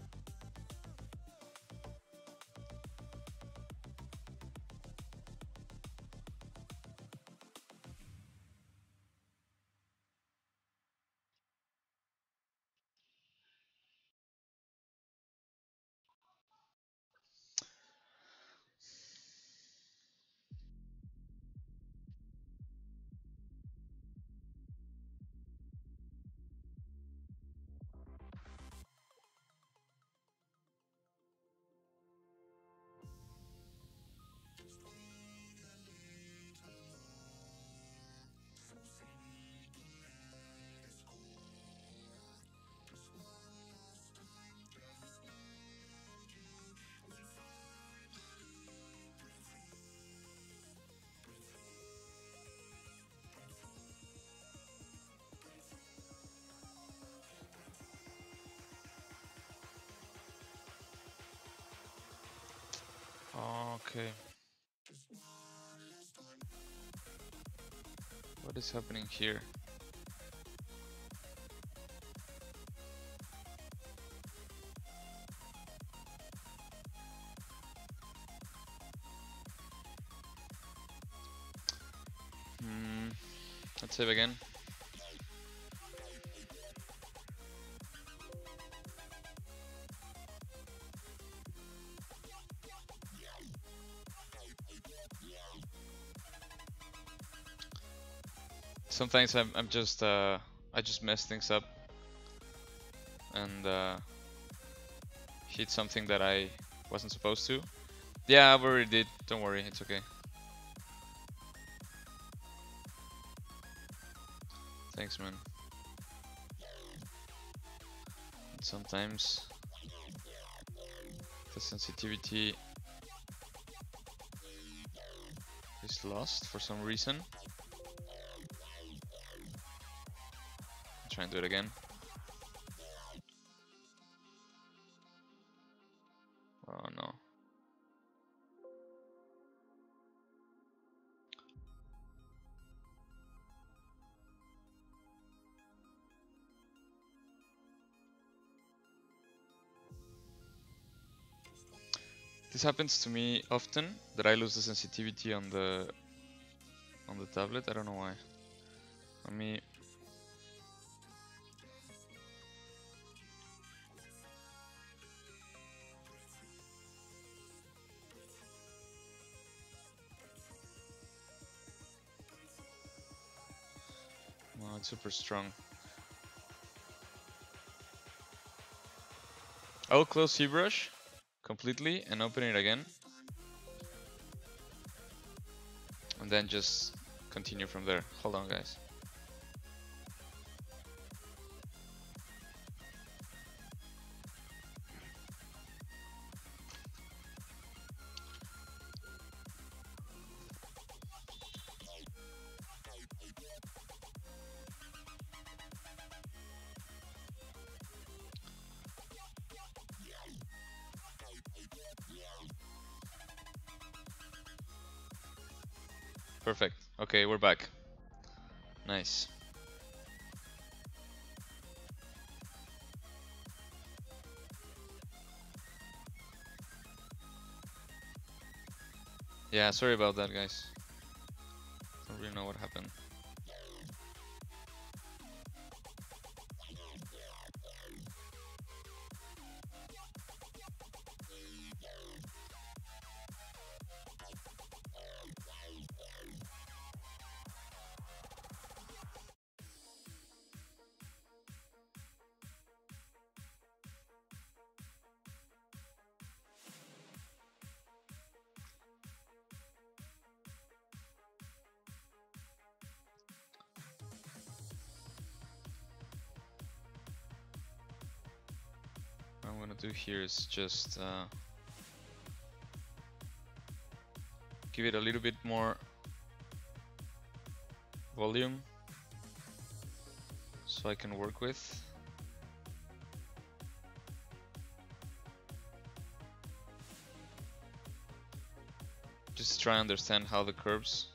Okay. What is happening here? Let's save again. Sometimes I'm just I just mess things up and hit something that I wasn't supposed to. Yeah, I already did. Don't worry, it's okay. Thanks, man. Sometimes the sensitivity is lost for some reason. Try and do it again. Oh no. This happens to me often, that I lose the sensitivity on the tablet. I don't know why. Let me. No, it's super strong. I'll close ZBrush completely and open it again, and then just continue from there. Hold on, guys. Perfect. Okay, we're back. Nice. Yeah, sorry about that, guys. Don't really know what happened. What I'm gonna do here is just give it a little bit more volume so I can work with. Just try and understand how the curves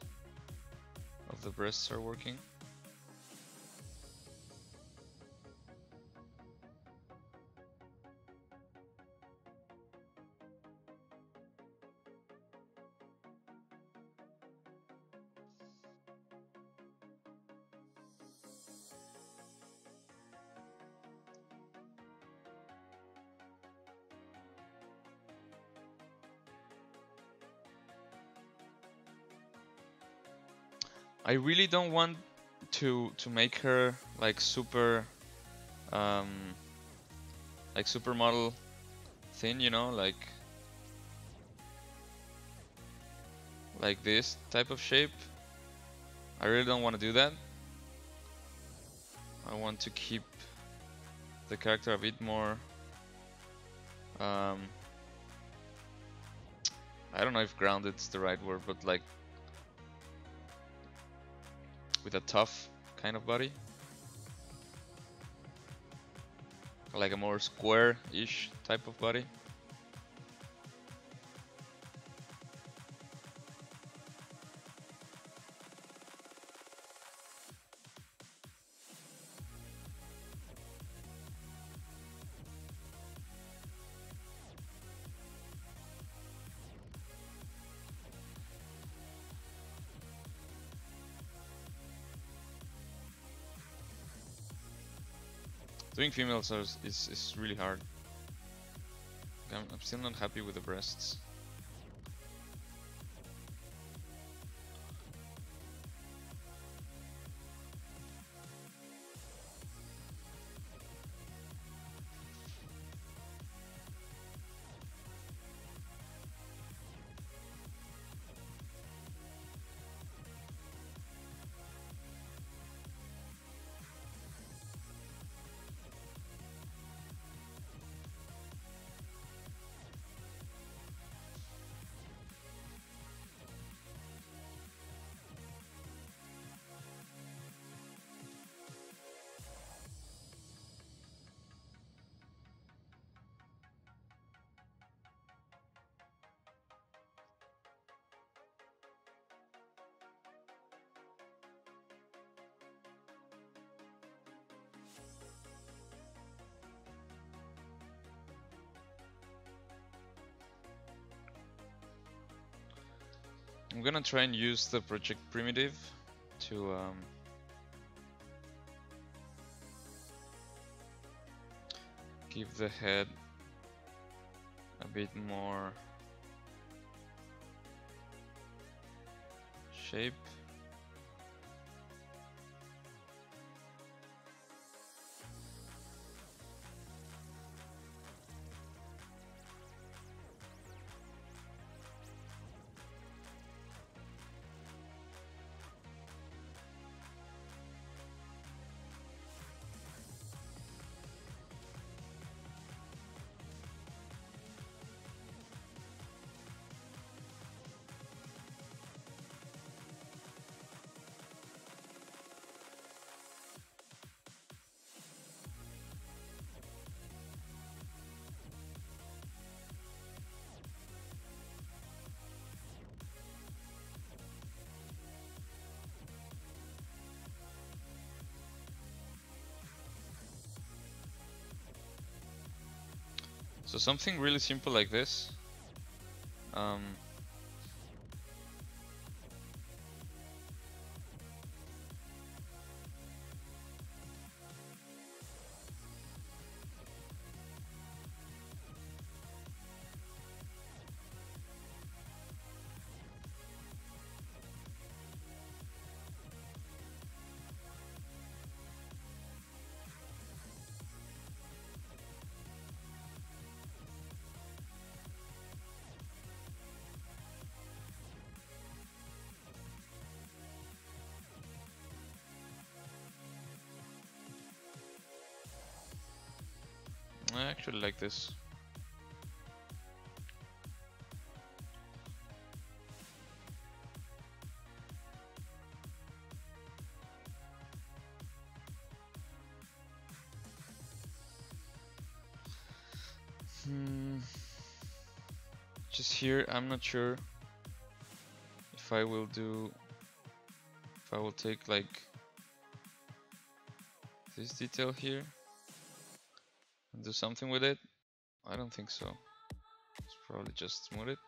of the breasts are working. I really don't want to make her like super supermodel thin, you know, like this type of shape. I really don't want to do that. I want to keep the character a bit more I don't know if grounded is the right word, but like with a tough kind of body, like a more square-ish type of body. Doing females is really hard. I'm still not happy with the breasts. I'm gonna try and use the project primitive to give the head a bit more shape. So something really simple like this. I actually like this. Just here, I'm not sure if I will take like this detail here and do something with it. I don't think so. Let's probably just smooth it.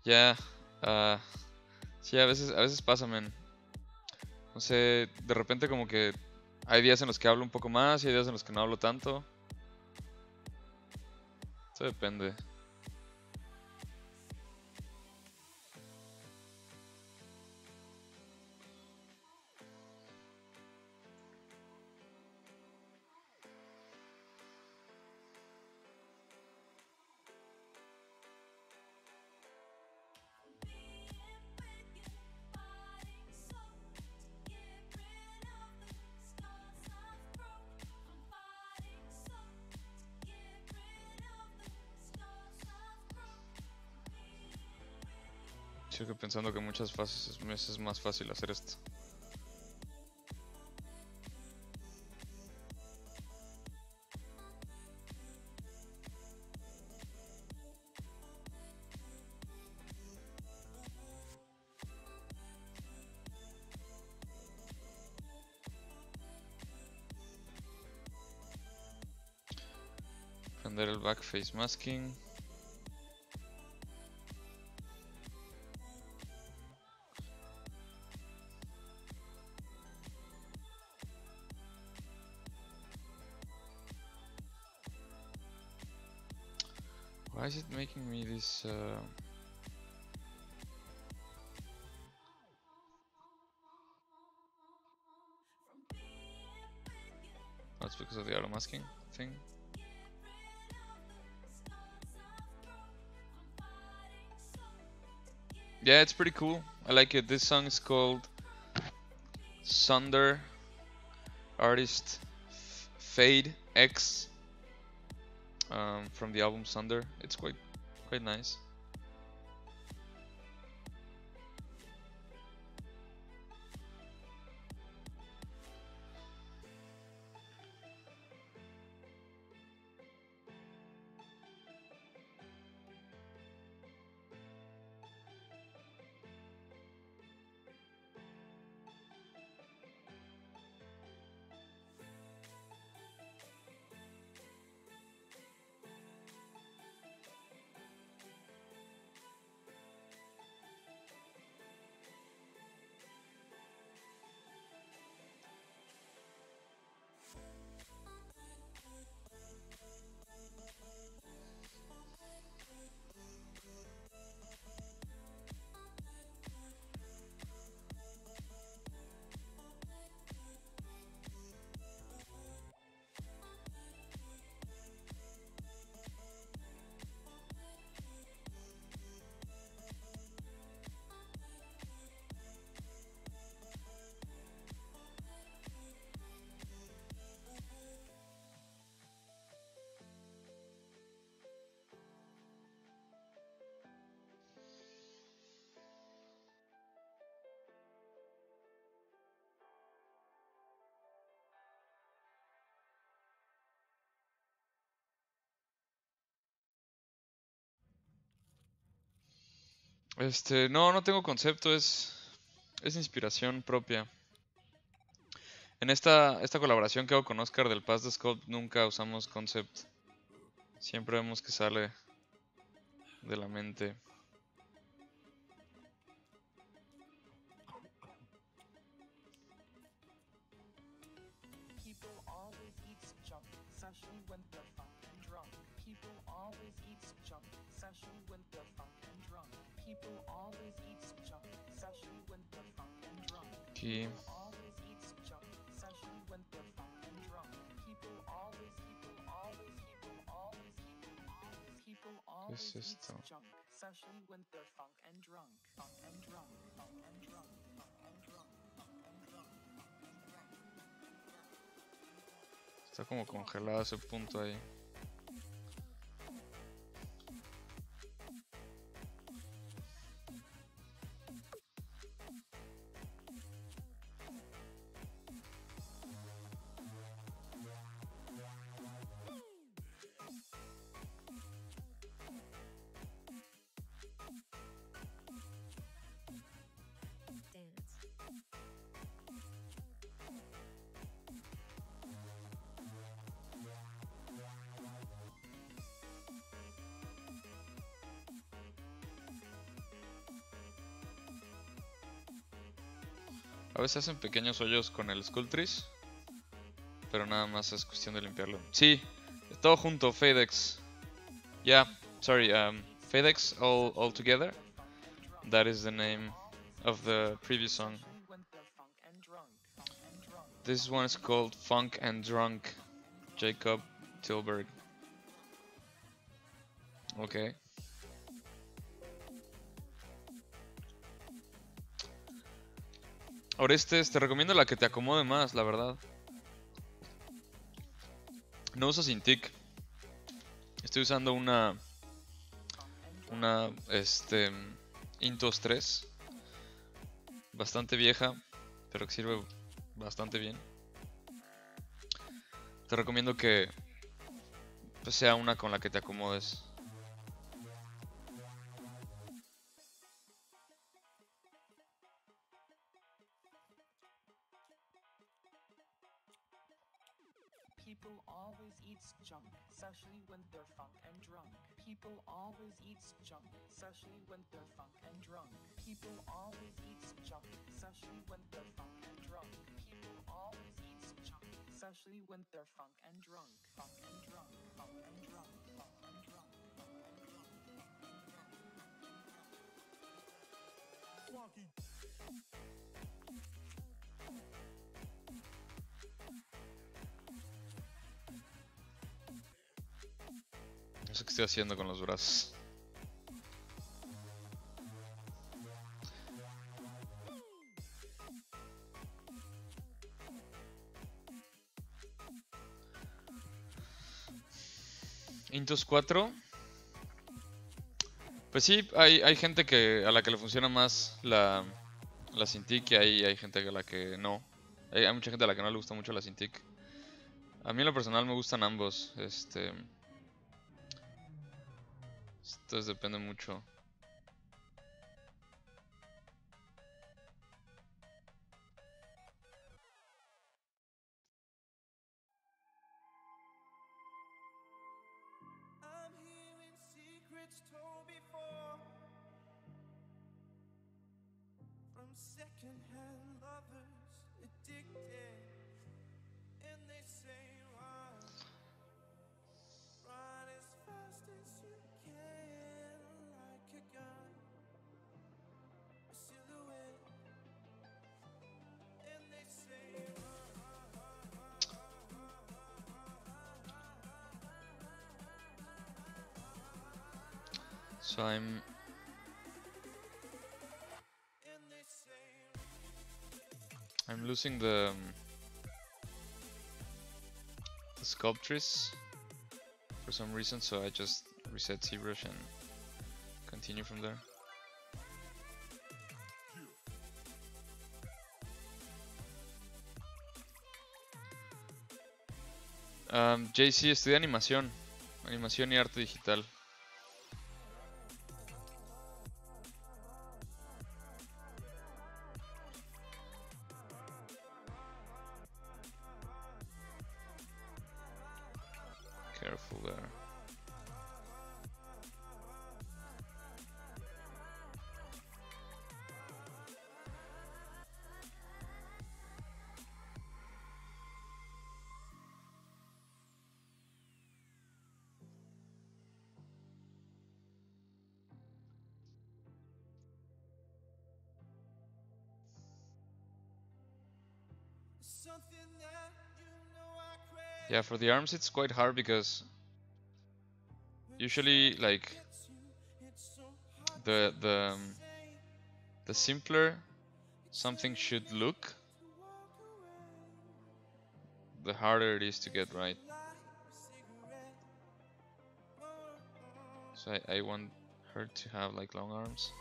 Ya, sí, a veces pasa, men. No sé, de repente como que hay días en los que hablo un poco más y hay días en los que no hablo tanto. Eso depende. Sigo pensando que muchas fases es más fácil hacer esto. Prender el backface masking. Why is it making me this? That's because of the auto masking thing. Yeah, it's pretty cool. I like it. This song is called Sunder. Artist Fade X. From the album Sunder. It's quite nice. No tengo concepto, es inspiración propia. En esta colaboración que hago con Oscar del Paz de Sculpt nunca usamos concept. Siempre vemos que sale de la mente. Aquí. ¿Qué es esto? Está como congelado ese punto ahí. A veces hacen pequeños hoyos con el Sculptris, pero nada más es cuestión de limpiarlo. Sí, todo junto, FadeX. Yeah, sorry, FadeX all together. That is the name of the previous song. This one is called Funk and Drunk, Jacob Tilburg. Okay. Orestes, te recomiendo la que te acomode más, la verdad. No uso Cintiq. Estoy usando una Intos 3. Bastante vieja, pero que sirve bastante bien. Te recomiendo que pues, sea una con la que te acomodes. People always eat junk, especially when they're funk and drunk. People always eat junk, especially when they're funk and drunk. People always eat junk, especially when they're funk and drunk. People always eat junk, especially when they're funk and drunk. Funk and drunk, funk and drunk, funk and drunk, funk and drunk, funk and drunk. No sé qué estoy haciendo con los brazos. Intus 4. Pues sí, hay gente a la que le funciona más la Cintiq y hay gente a la que no. Hay mucha gente a la que no le gusta mucho la Cintiq. A mí en lo personal me gustan ambos. Entonces depende mucho. I'm hearing secrets told before from secondhand lovers addicted, and they say run as fast as you can, like a gun, a silhouette, and they say So I'm losing the Sculptris for some reason, so I just reset ZBrush and continue from there. JC, estudié animación y arte digital. Yeah, for the arms it's quite hard because usually like the simpler something should look, the harder it is to get right. So I want her to have like long arms.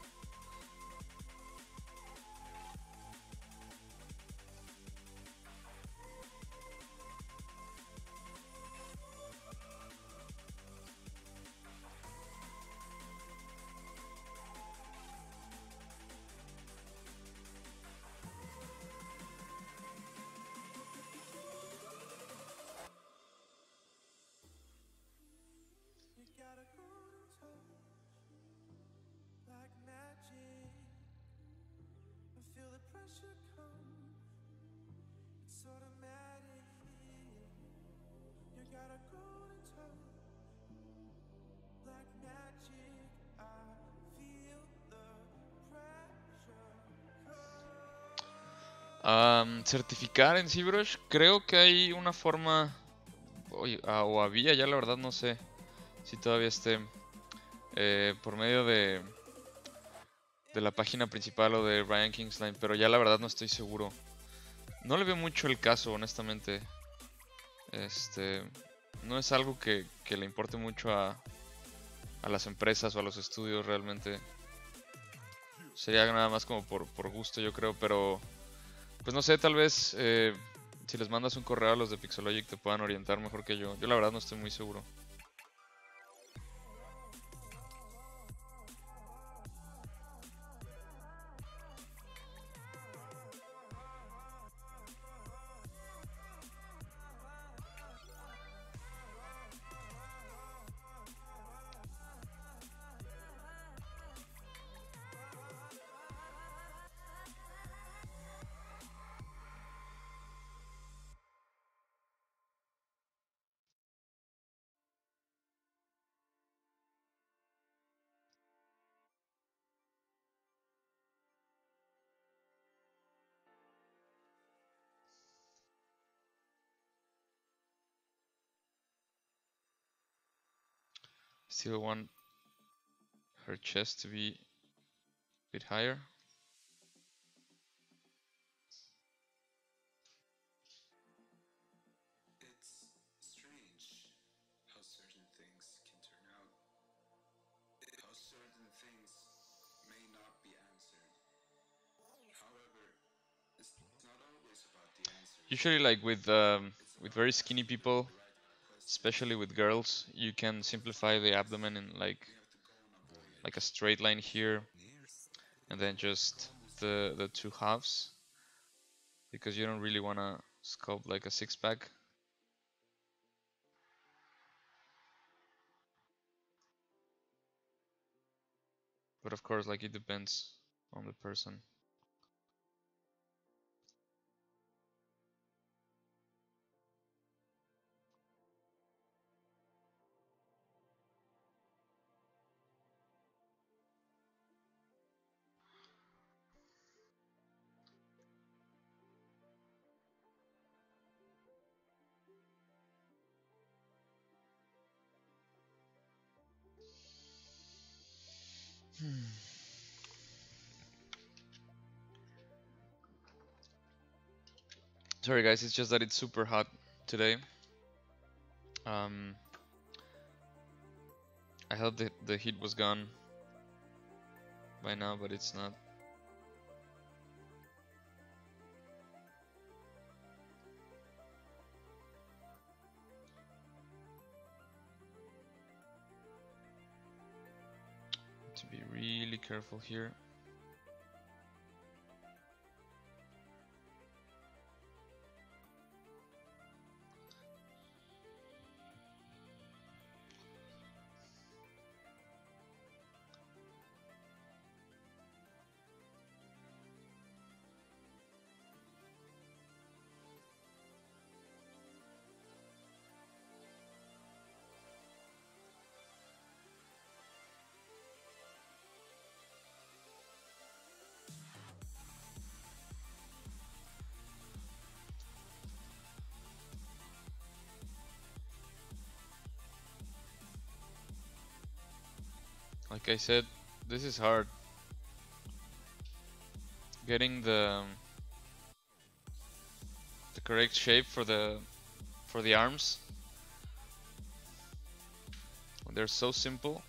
Certificar en ZBrush, creo que hay una forma, o había ya, la verdad no sé si todavía esté, por medio de la página principal o de Ryan Kingsline, pero ya la verdad no estoy seguro. No le veo mucho el caso, honestamente. No es algo que le importe mucho a las empresas o a los estudios realmente. Sería nada más como por gusto, yo creo, pero pues no sé, tal vez si les mandas un correo a los de Pixologic te puedan orientar mejor que yo. Yo la verdad no estoy muy seguro. Still want her chest to be a bit higher. It's strange how certain things can turn out. How certain things may not be answered. However, it's not always about the answer. Usually, like with very skinny people, especially with girls, you can simplify the abdomen in like a straight line here, and then just the two halves, because you don't really want to sculpt like a six-pack. But of course, like, it depends on the person. Sorry guys, it's just that it's super hot today. I thought the heat was gone by now, but it's not. To be really careful here. like I said, this is hard. Getting the correct shape for the arms when they're so simple.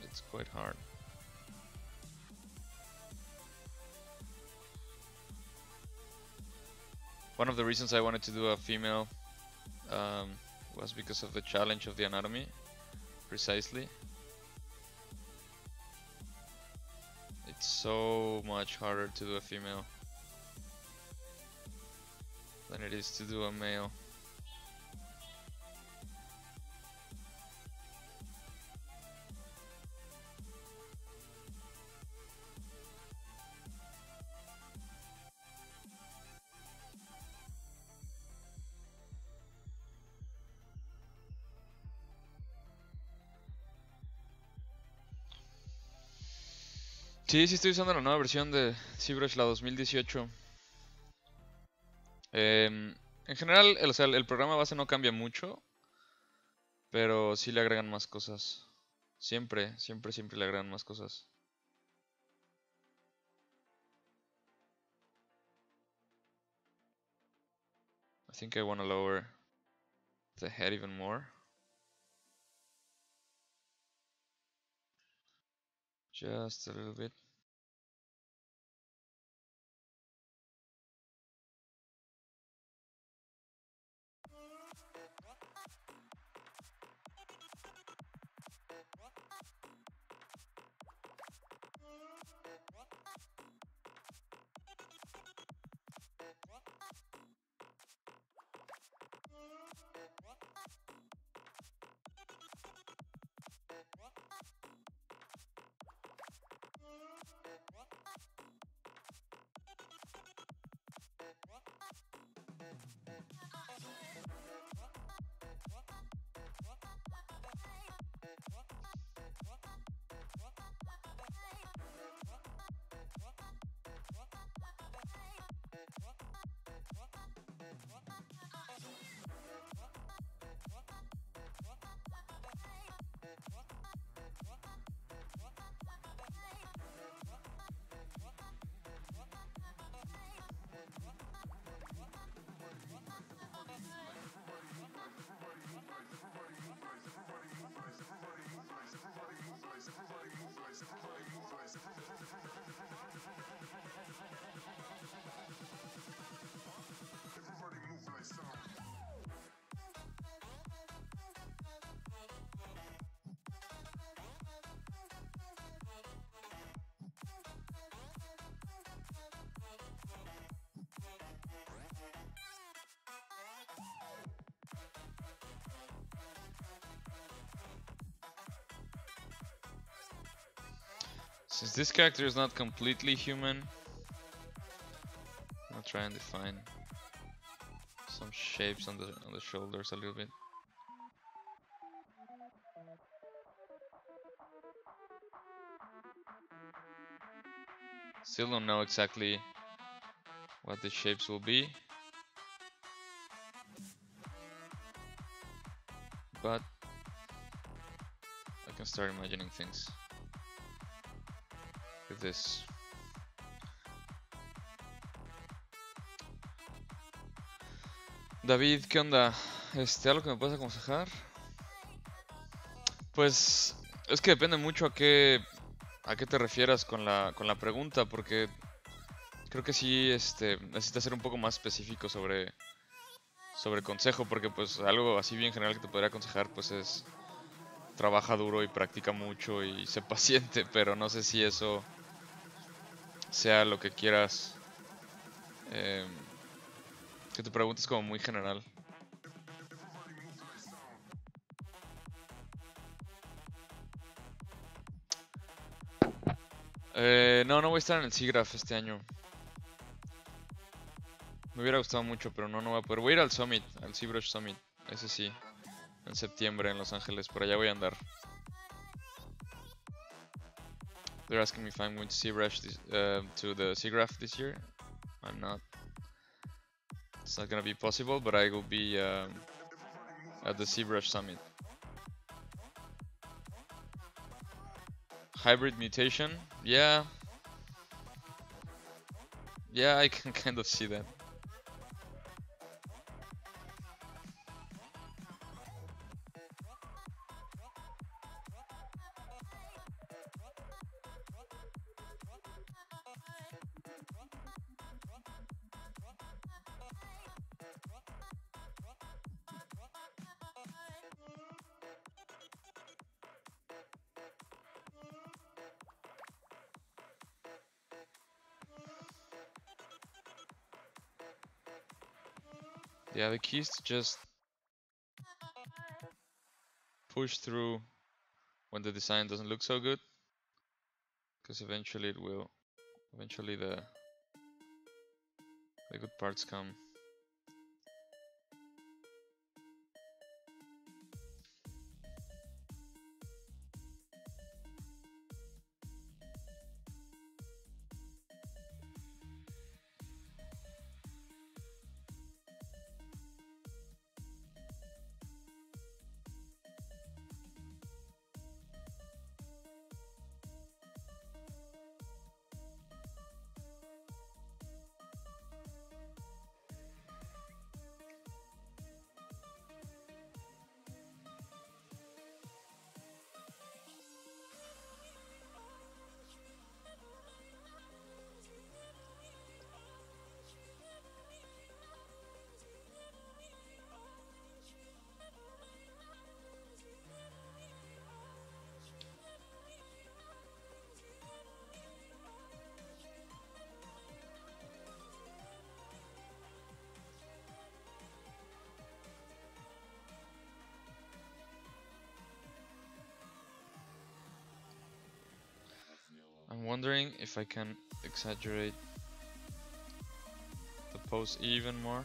It's quite hard. One of the reasons I wanted to do a female was because of the challenge of the anatomy, precisely. It's so much harder to do a female than it is to do a male. Sí, sí estoy usando la nueva versión de ZBrush, la 2018. En general, o sea, el programa base no cambia mucho, pero sí le agregan más cosas. Siempre le agregan más cosas. I think I want to lower the head even more. Just a little bit. Since this character is not completely human, I'll try and define some shapes on the shoulders a little bit. Still don't know exactly what the shapes will be, but I can start imagining things with this. David, ¿qué onda? ¿Algo que me puedes aconsejar? Pues es que depende mucho a qué te refieras con la pregunta, porque creo que sí necesitas ser un poco más específico sobre consejo, porque pues algo así bien general que te podría aconsejar pues es trabaja duro y practica mucho y sé paciente, pero no sé si eso sea lo que quieras. Que tu pregunta es como muy general. No voy a estar en el ZBrush este año. Me hubiera gustado mucho, pero no voy a poder. Voy a ir al Summit, al ZBrush Summit. Ese sí, en septiembre en Los Ángeles. Por allá voy a andar. They're asking me if I'm going to ZBrush to the ZBrush this year. I'm not. It's not gonna be possible, but I will be at the ZBrush Summit. Hybrid mutation? Yeah. Yeah, I can kind of see that. Yeah, the key is to just push through when the design doesn't look so good, because eventually it will. Eventually the good parts come. I'm wondering if I can exaggerate the pose even more.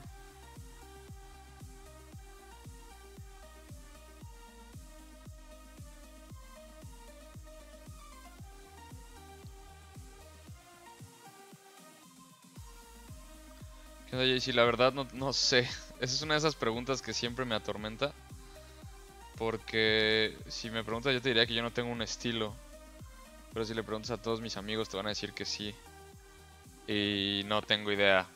¿Qué onda, JC? La verdad no sé. Esa es una de esas preguntas que siempre me atormenta. Porque si me preguntas yo te diría que yo no tengo un estilo. Pero si le preguntas a todos mis amigos te van a decir que sí. Y no tengo idea.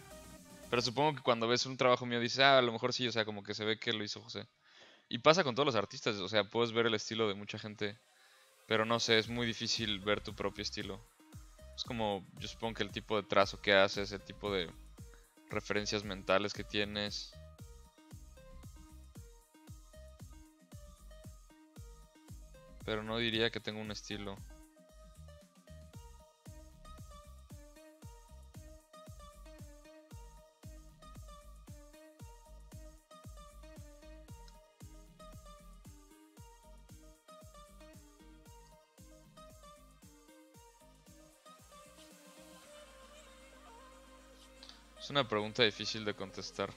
Pero supongo que cuando ves un trabajo mío dices, ah, a lo mejor sí, o sea, como que se ve que lo hizo José. Y pasa con todos los artistas, o sea, puedes ver el estilo de mucha gente. Pero no sé, es muy difícil ver tu propio estilo. Es como, yo supongo que el tipo de trazo que haces, el tipo de referencias mentales que tienes. Pero no diría que tengo un estilo. Es una pregunta difícil de contestar.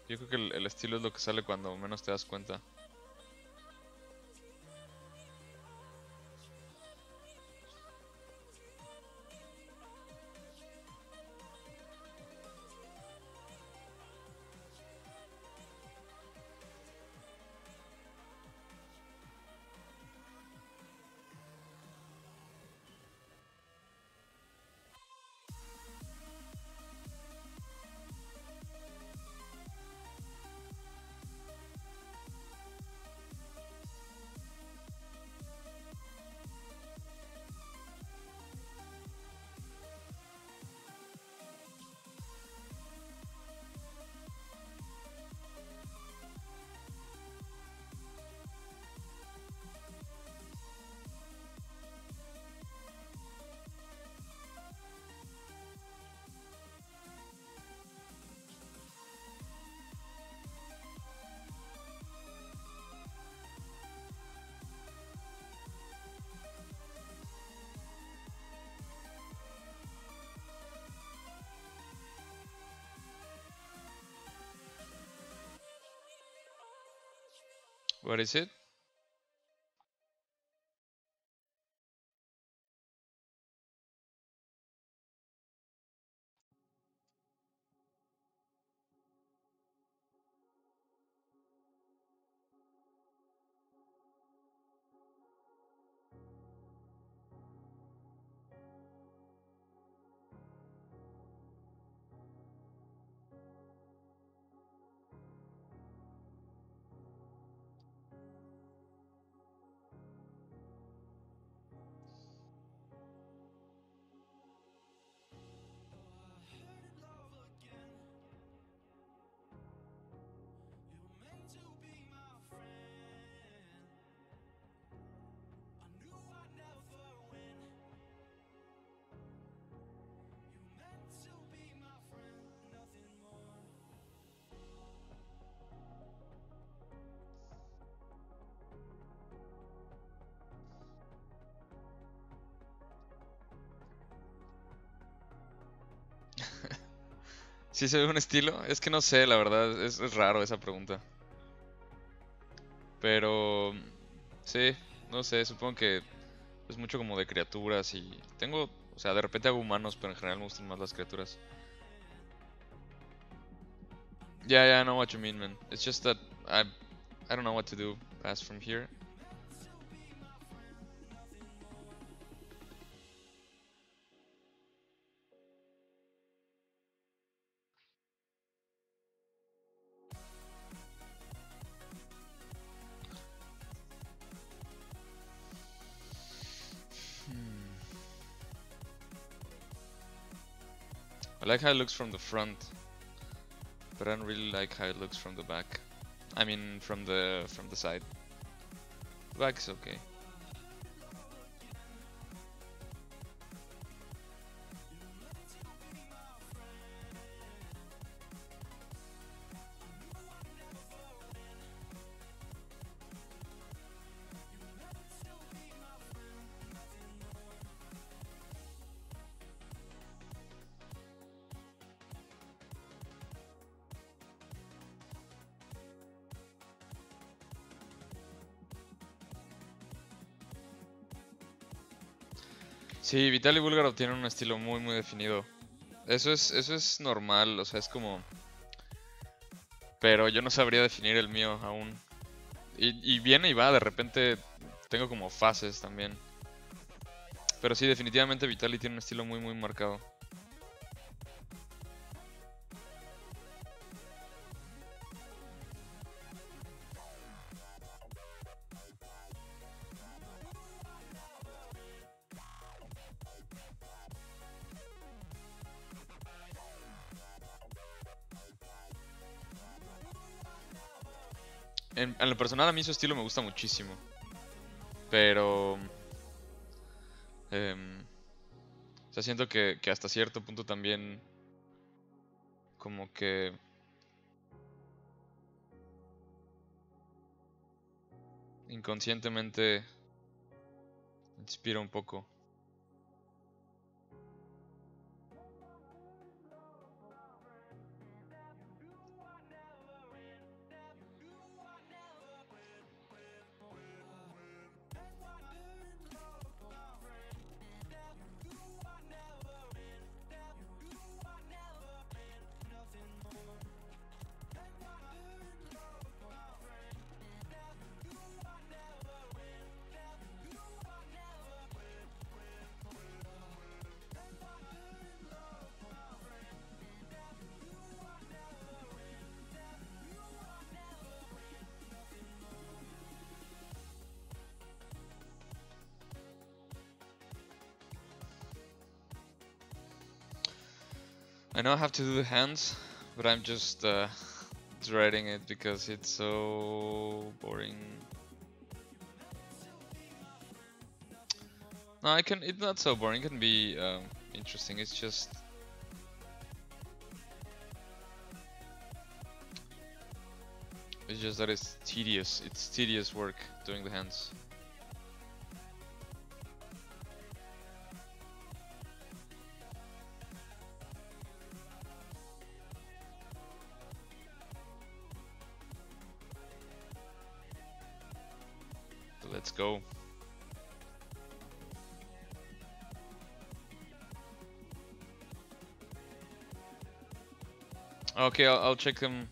Yo creo que el estilo es lo que sale cuando menos te das cuenta. What is it? ¿Sí se ve un estilo? Es que no sé, la verdad, es raro esa pregunta. Pero sí, no sé, supongo que es mucho como de criaturas y tengo, o sea, de repente hago humanos, pero en general me gustan más las criaturas. Yeah, I know what you mean, man. It's just that I don't know what to do past from here. I like how it looks from the front, but I don't really like how it looks from the back. I mean, from the side. The back is okay. Sí, Vital y Bulgarov tienen un estilo muy definido. Eso es normal, o sea, es como... Pero yo no sabría definir el mío aún. Y viene y va, de repente tengo como fases también. Pero sí, definitivamente Vitaly tiene un estilo muy marcado. En lo personal a mí su estilo me gusta muchísimo. Pero... o sea, siento que hasta cierto punto también... Como que... Inconscientemente... Inspira un poco. I know I have to do the hands, but I'm just dreading it because it's so boring. No, it's not so boring, it can be interesting, it's just... It's just that it's tedious work doing the hands. So let's go. Okay, I'll check them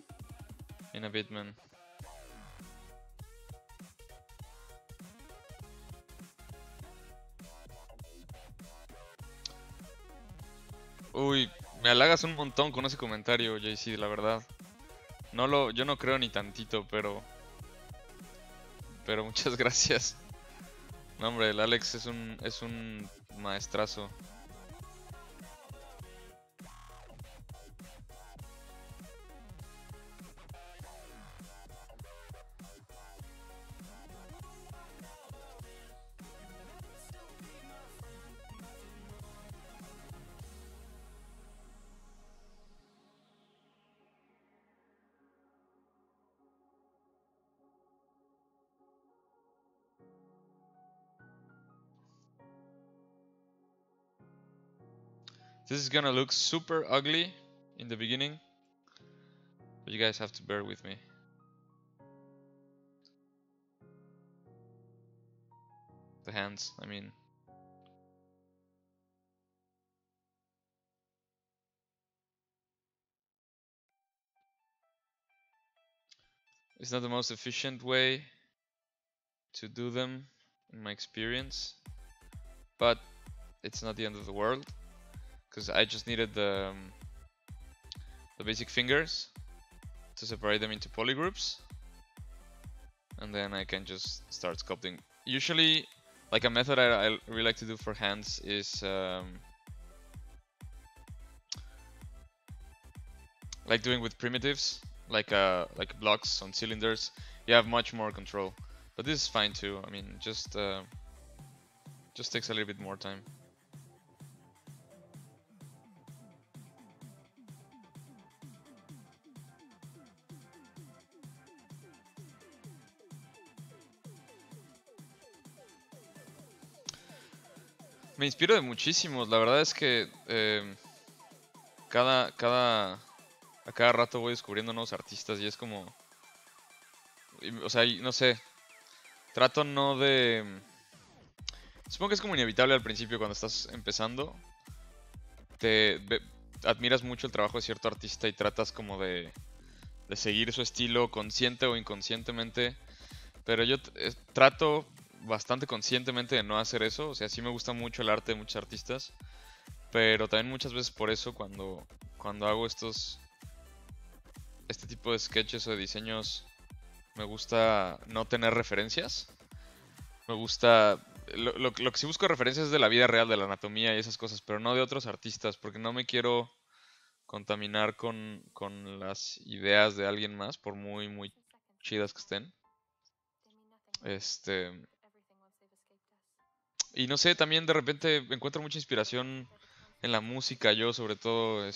in a bit, man. Uy, me halagas un montón con ese comentario, JC, la verdad. Yo no creo ni tantito, pero muchas gracias. No, hombre, el Alex es un maestrazo. This is gonna look super ugly, in the beginning, but you guys have to bear with me. The hands, I mean. It's not the most efficient way to do them, in my experience, but it's not the end of the world, because I just needed the basic fingers to separate them into polygroups, and then I can just start sculpting. Usually, like a method I really like to do for hands is like doing with primitives, like blocks on cylinders. You have much more control, but this is fine too. I mean, just takes a little bit more time. Me inspiro de muchísimos. La verdad es que a cada rato voy descubriendo nuevos artistas y es como, o sea, no sé, trato no de... Supongo que es como inevitable al principio cuando estás empezando. Admiras mucho el trabajo de cierto artista y tratas como de seguir su estilo consciente o inconscientemente. Pero yo trato bastante conscientemente de no hacer eso. O sea, sí me gusta mucho el arte de muchos artistas. Pero también muchas veces por eso cuando hago este tipo de sketches o de diseños, me gusta no tener referencias. Me gusta... Lo que sí busco referencias es de la vida real, de la anatomía y esas cosas, pero no de otros artistas, porque no me quiero contaminar con las ideas de alguien más, por muy chidas que estén. Y no sé, también de repente encuentro mucha inspiración en la música, yo sobre todo,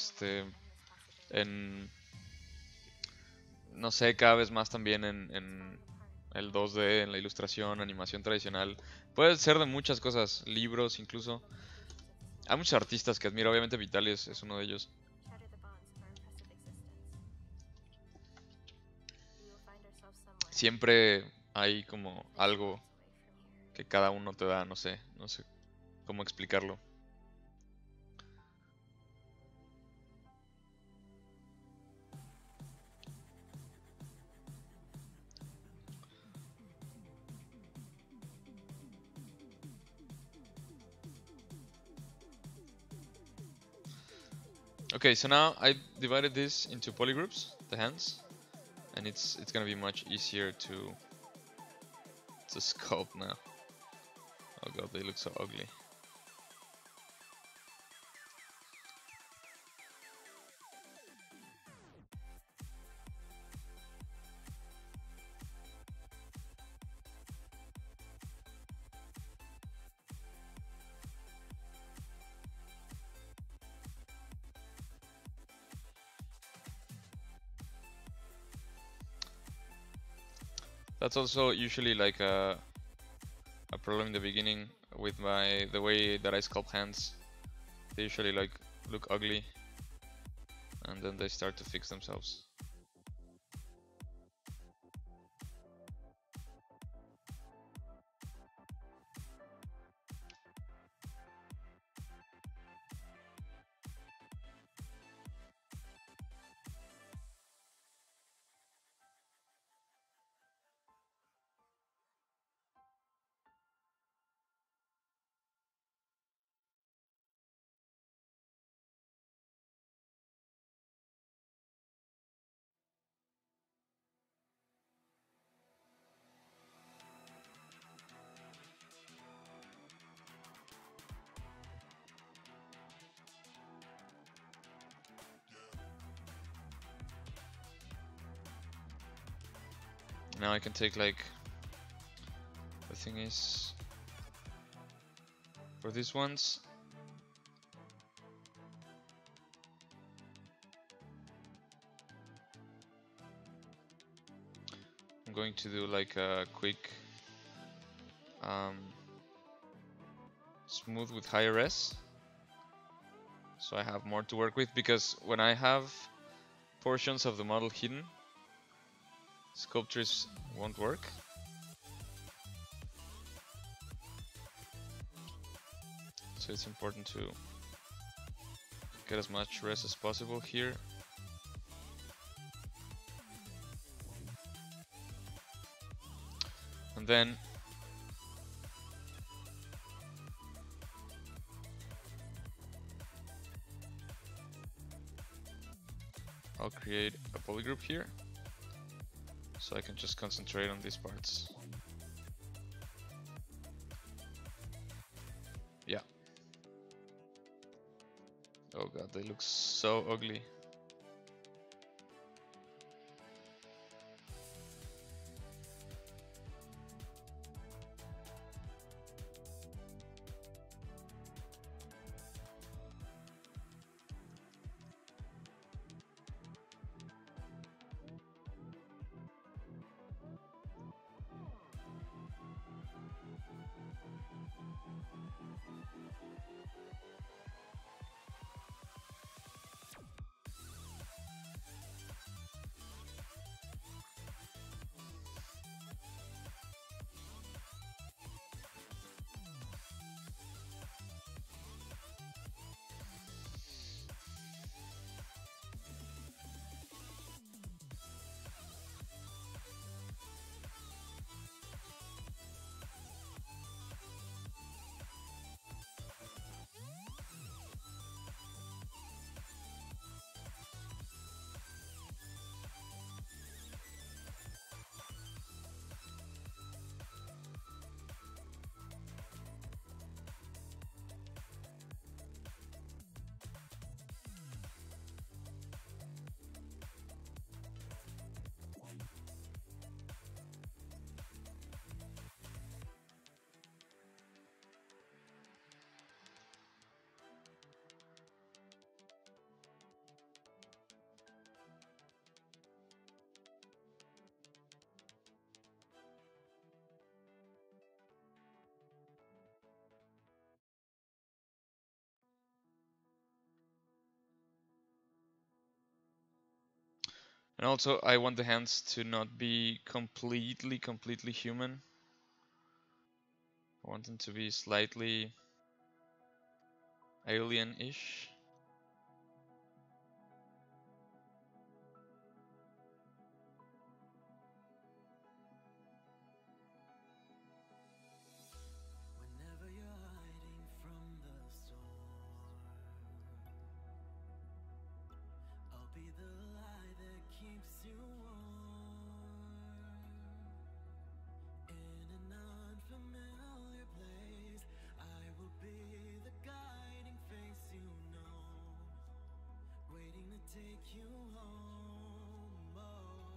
no sé, cada vez más también en el 2D, en la ilustración, animación tradicional. Puede ser de muchas cosas, libros incluso. Hay muchos artistas que admiro, obviamente Vitaly es uno de ellos. Siempre hay como algo que cada uno te da, no sé cómo explicarlo. Okay, so now I divided this into polygroups, the hands, and it's gonna be much easier to sculpt now. Oh god, they look so ugly. That's also usually like a problem in the beginning with the way that I sculpt hands. They usually like look ugly, and then they start to fix themselves. Now I can take like, the thing is, for these ones, I'm going to do like a quick smooth with high res. So I have more to work with, because when I have portions of the model hidden, sculptures won't work. So it's important to get as much rest as possible here. And then I'll create a polygroup here, so I can just concentrate on these parts. Yeah. Oh god, they look so ugly. And also I want the hands to not be completely human. I want them to be slightly alien-ish. Whenever you're hiding from the storm, I'll be the light that keeps you warm. In an unfamiliar place, I will be the guiding face you know, waiting to take you home. Oh.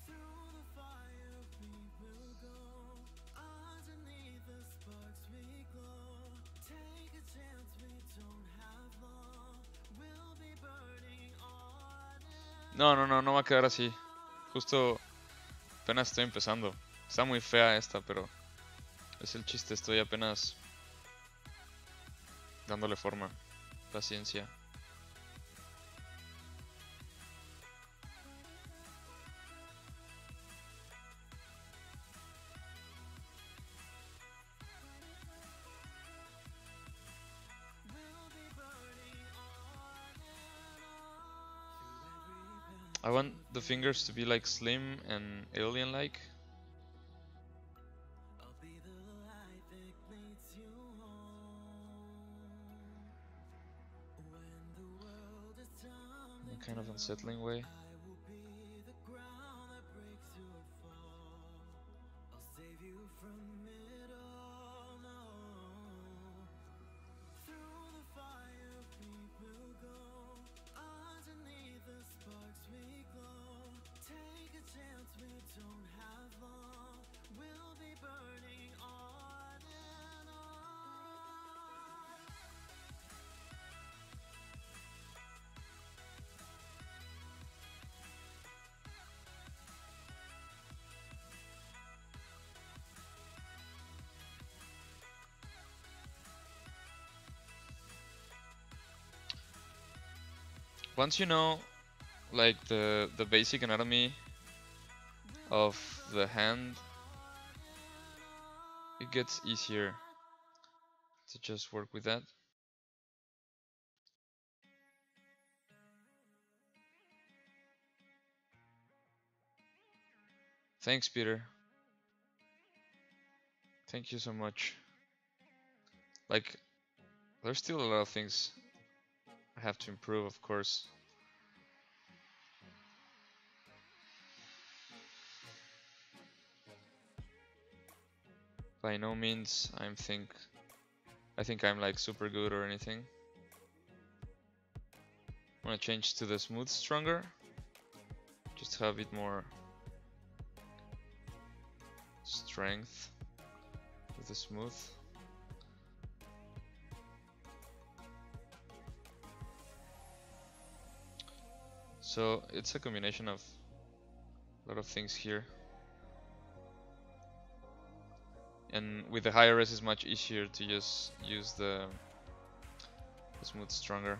Through the fire we will go, underneath the sparks we glow. Take a chance, we don't have long, we'll be burning on and No, no, no, no va a quedar así. Justo apenas estoy empezando. Está muy fea esta, pero es el chiste, estoy apenas dándole forma. Paciencia. I want the fingers to be like slim and alien-like. I'll be the light that leads you home. When the world is In tumbling a kind of unsettling way. I will be the ground that breaks your fall. I'll save you from it all. No. Through the fire we will go, underneath the sparks we glow. Take a chance, we don't have long, we'll be burning on and on. once you know like the basic anatomy of the hand, it gets easier to just work with that. Thanks, Peter. Thank you so much. Like, there's still a lot of things I have to improve, of course. By no means I think I'm like super good or anything. I'm gonna change to the smooth stronger, just to have a bit more strength with the smooth. So it's a combination of a lot of things here. And with the higher res, it's much easier to just use the smooth stronger.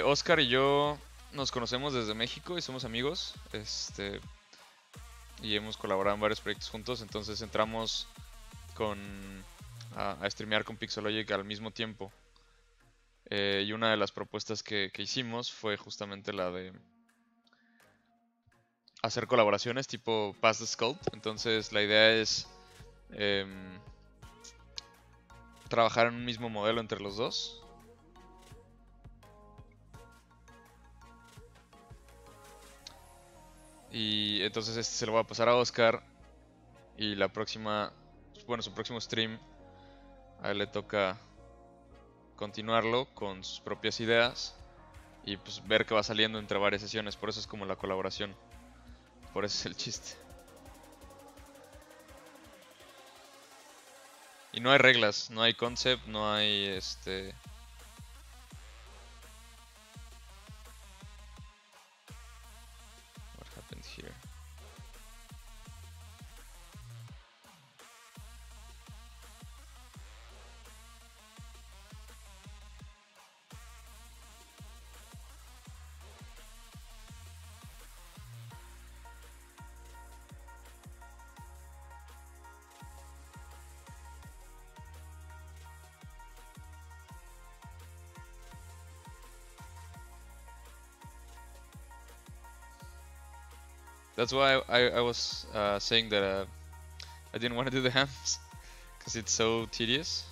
Oscar y yo nos conocemos desde México y somos amigos. Y hemos colaborado en varios proyectos juntos, entonces entramos a streamear con Pixologic al mismo tiempo. Y una de las propuestas que hicimos fue justamente la de hacer colaboraciones tipo Pass the Sculpt. Entonces la idea es trabajar en un mismo modelo entre los dos. Y entonces este se lo voy a pasar a Oscar. Y la próxima, bueno, su próximo stream, a él le toca continuarlo con sus propias ideas y pues ver qué va saliendo entre varias sesiones. Por eso es como la colaboración. Por eso es el chiste. Y no hay reglas, no hay concept, no hay What happened here? That's why I was saying that I didn't want to do the hands, because it's so tedious.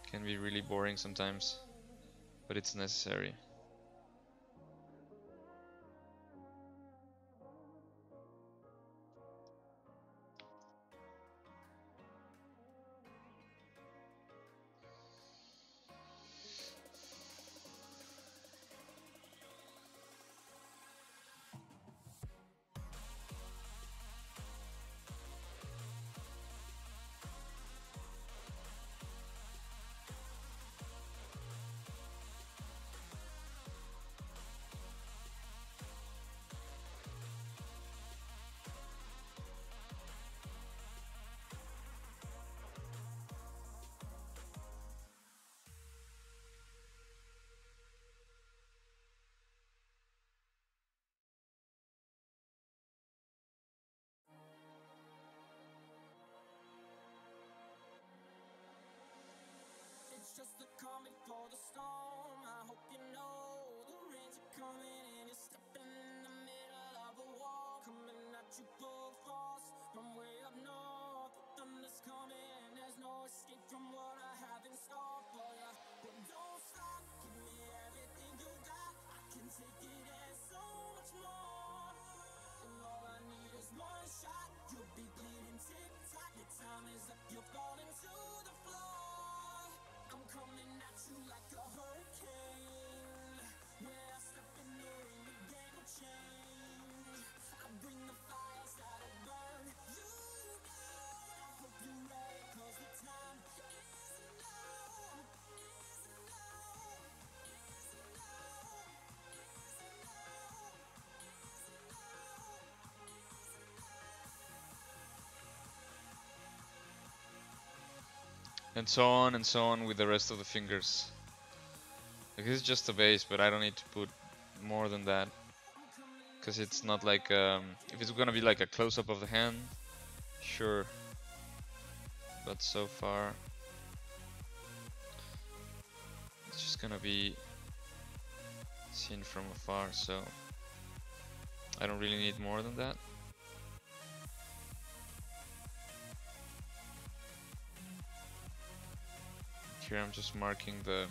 Can be really boring sometimes, but it's necessary. and so on with the rest of the fingers. Like, this is just a base, but I don't need to put more than that, because it's not like if it's gonna be like a close-up of the hand, sure, but so far it's just gonna be seen from afar, so I don't really need more than that. Here I'm just marking the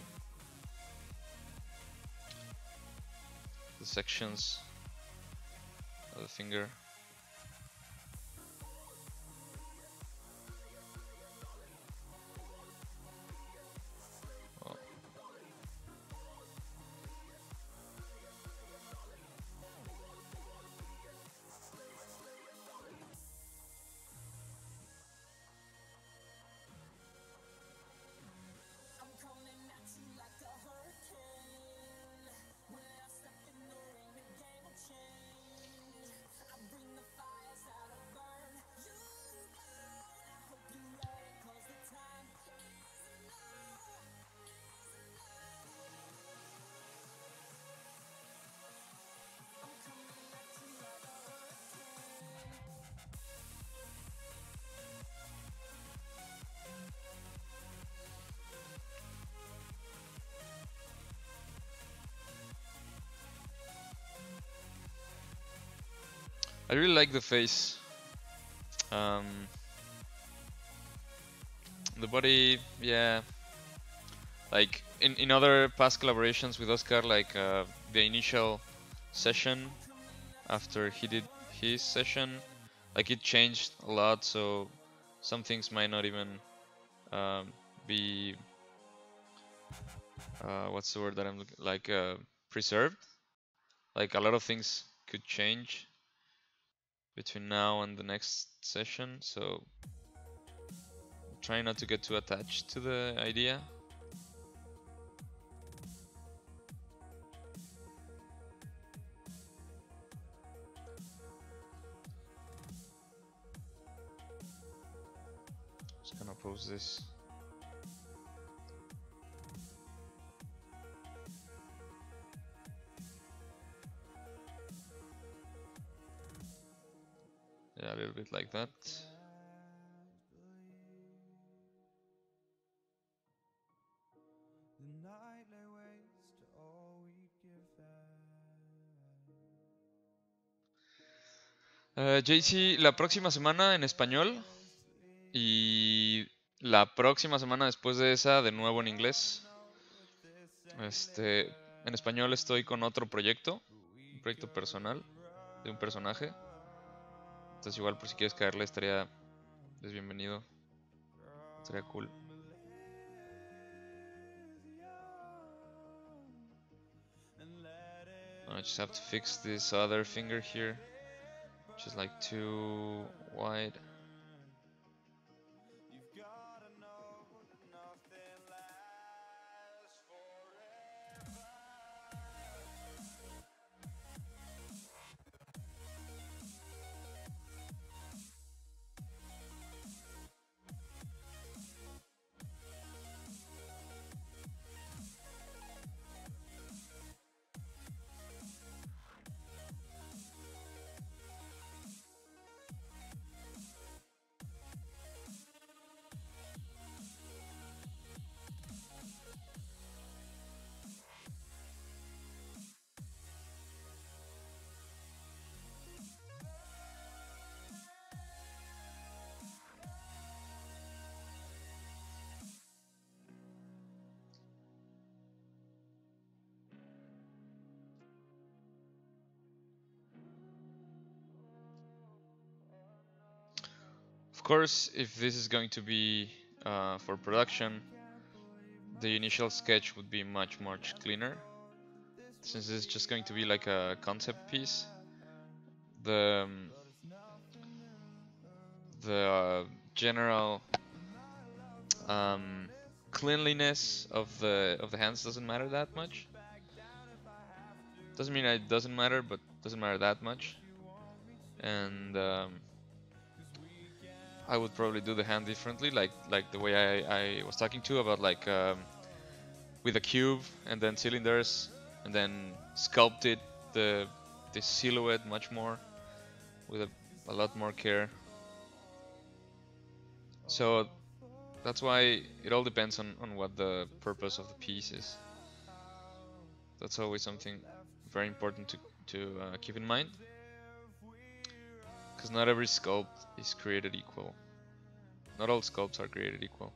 sections of the finger. Oh. I really like the face. The body, yeah. Like in other past collaborations with Oscar, like the initial session after he did his session, like it changed a lot, so some things might not even be what's the word that I'm looking like preserved. Like a lot of things could change between now and the next session, so try not to get too attached to the idea. Just gonna pose this. Yeah, a little bit like that. JC, la próxima semana en español y la próxima semana después de esa de nuevo en inglés. En español estoy con otro proyecto, un proyecto personal de un personaje. Entonces igual por si quieres caerle estaría bienvenido. Estaría cool. I just have to fix this other finger here, which is like too wide. Of course, if this is going to be for production, the initial sketch would be much cleaner. Since it's just going to be like a concept piece, the general cleanliness of the hands doesn't matter that much. Doesn't mean it doesn't matter, but doesn't matter that much. And I would probably do the hand differently, like the way I was talking to about like with a cube and then cylinders and then sculpted the silhouette much more with a lot more care. So that's why it all depends on what the purpose of the piece is. That's always something very important to keep in mind, because not every sculpt is created equal. Not all sculpts are created equal.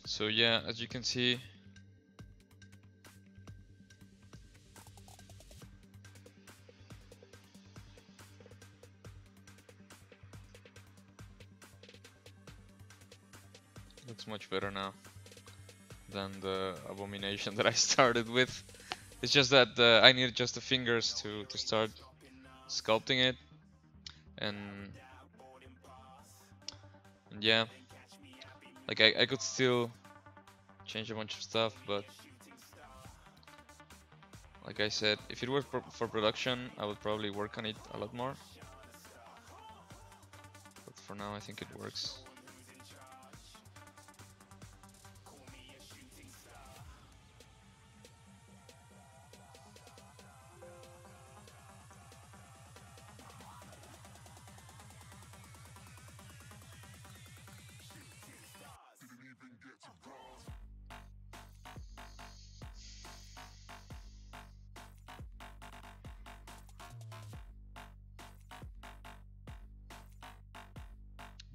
So yeah, as you can see, looks much better now than the abomination that I started with. It's just that I need just the fingers to start sculpting it, and yeah, like I could still change a bunch of stuff, but like I said, if it were for production, I would probably work on it a lot more. But for now, I think it works.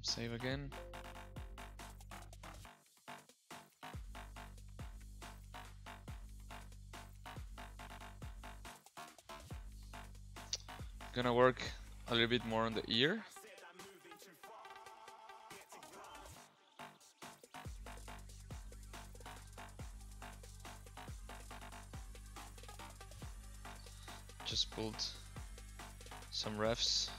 Save again. Gonna work a little bit more on the ear. Just pulled some refs.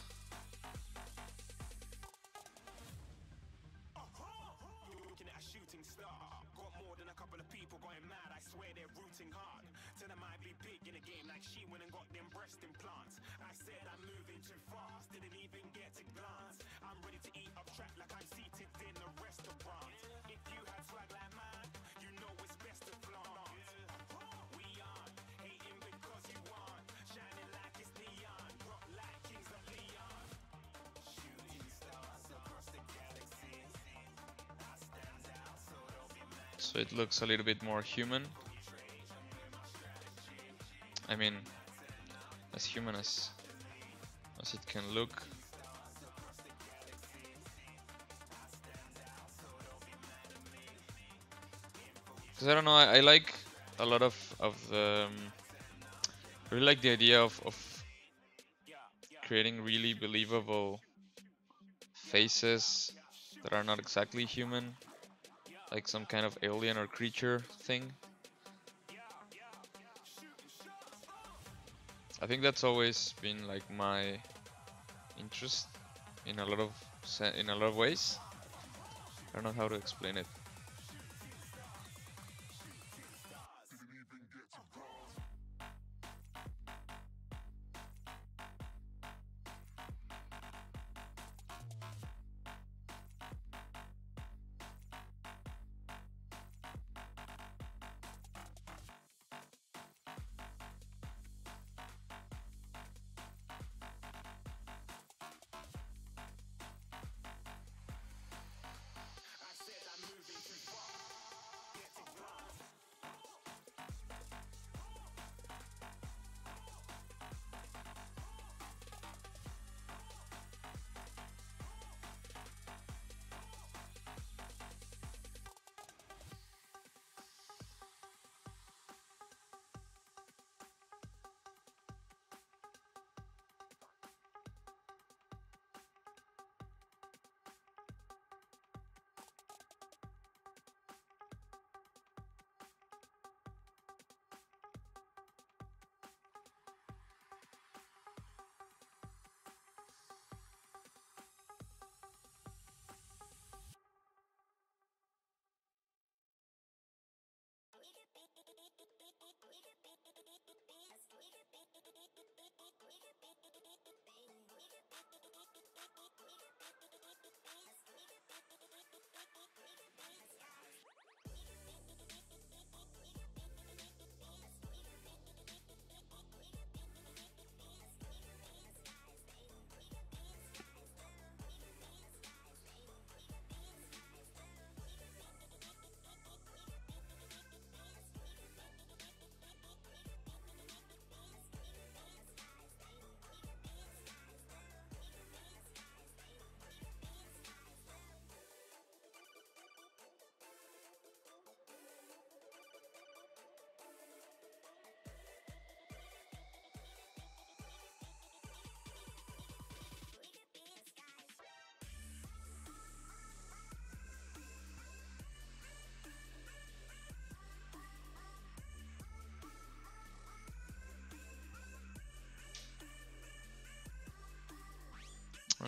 So it looks a little bit more human. I mean, as human as it can look. Because I don't know, I like a lot of the I really like the idea of creating really believable faces that are not exactly human. like some kind of alien or creature thing. I think that's always been like my interest in a lot of ways. I don't know how to explain it.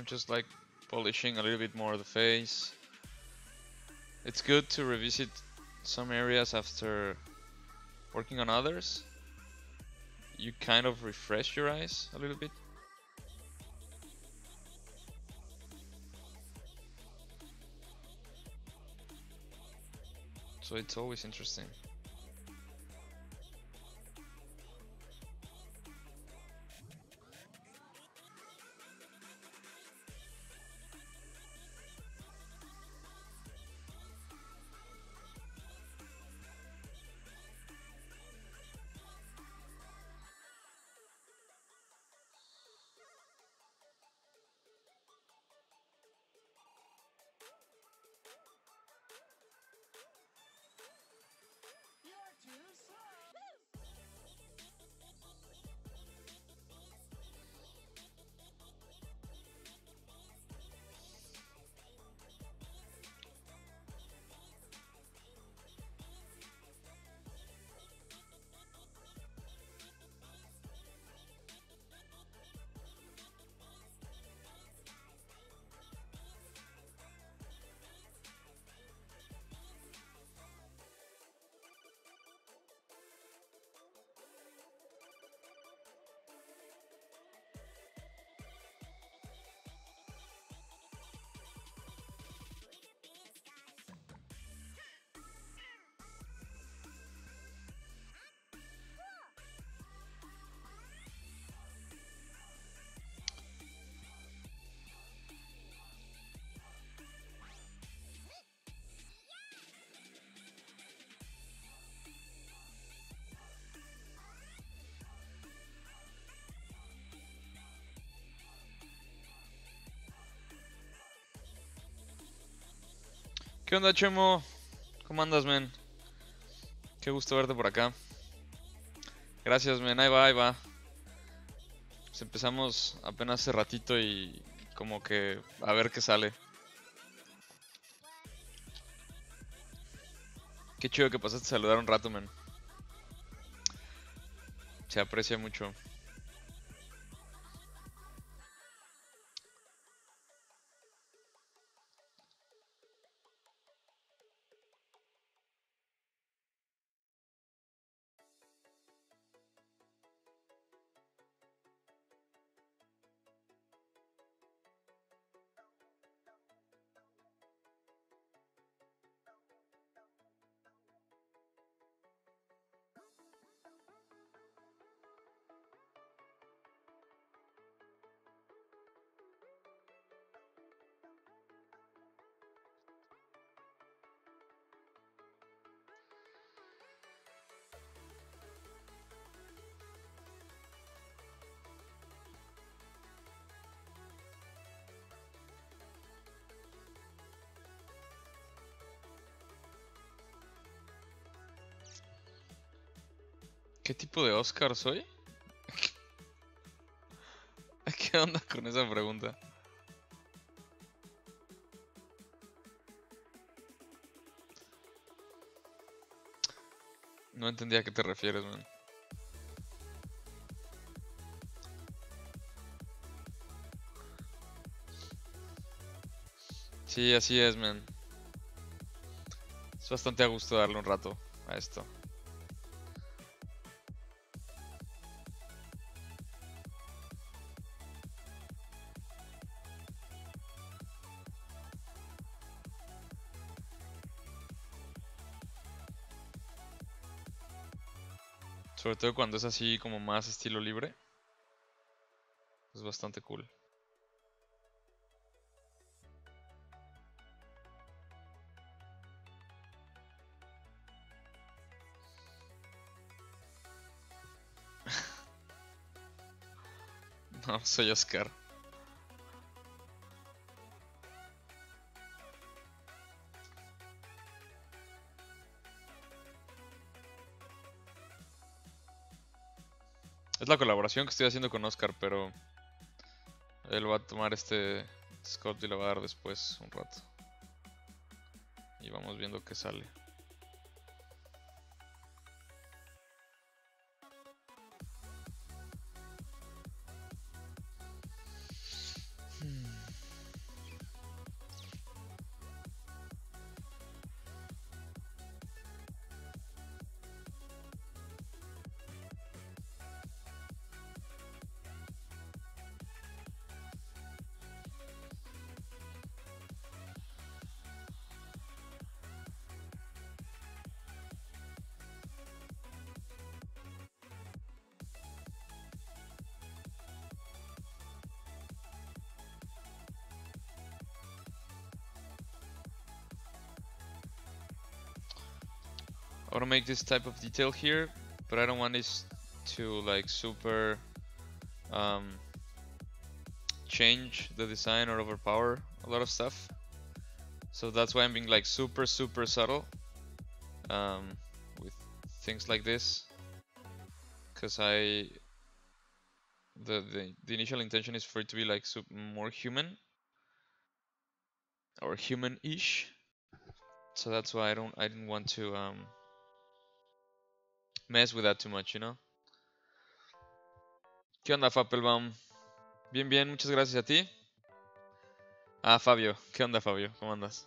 I'm just like polishing a little bit more of the face. It's good to revisit some areas after working on others. You kind of refresh your eyes a little bit. So it's always interesting. ¿Qué onda, Chemo? ¿Cómo andas, men? Qué gusto verte por acá. Gracias, men. Ahí va, ahí va. Pues empezamos apenas hace ratito y como que a ver qué sale. Qué chido que pasaste a saludar un rato, man. Se aprecia mucho. ¿Qué tipo de Oscar soy? ¿Qué onda con esa pregunta? No entendía a qué te refieres, man. Sí, así es, man. Es bastante a gusto darle un rato a esto. Sobre todo cuando es así como más estilo libre. Es bastante cool. No, soy Oscar. Es la colaboración que estoy haciendo con Oscar, pero él va a tomar este Sculpt y lo va a dar después un rato. Y vamos viendo qué sale. I want to make this type of detail here, but I don't want this to like super change the design or overpower a lot of stuff. So that's why I'm being like super subtle with things like this, because the initial intention is for it to be like more human or human-ish. So that's why I didn't want to mess with that too much, you know. ¿Qué onda, Fapelbaum? Bien, bien, muchas gracias a ti. Ah, Fabio. ¿Qué onda, Fabio? ¿Cómo andas?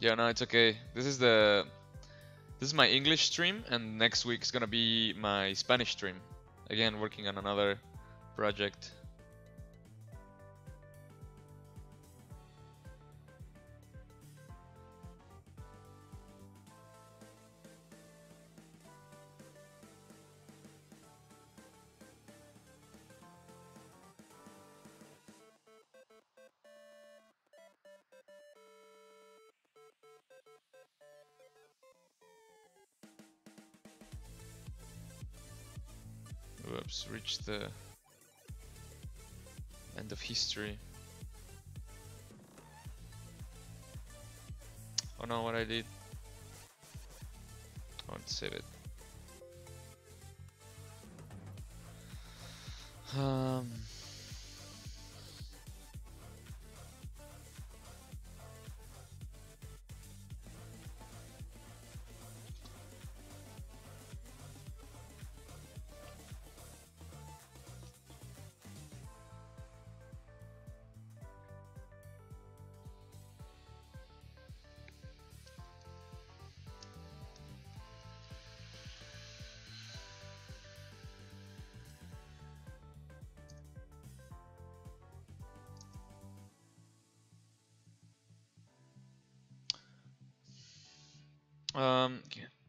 Yeah, no, it's okay. This is my English stream, and next week is gonna be my Spanish stream. Again, working on another project. Oops, reached the end of history. Oh no, what I did. I want to save it. Uh,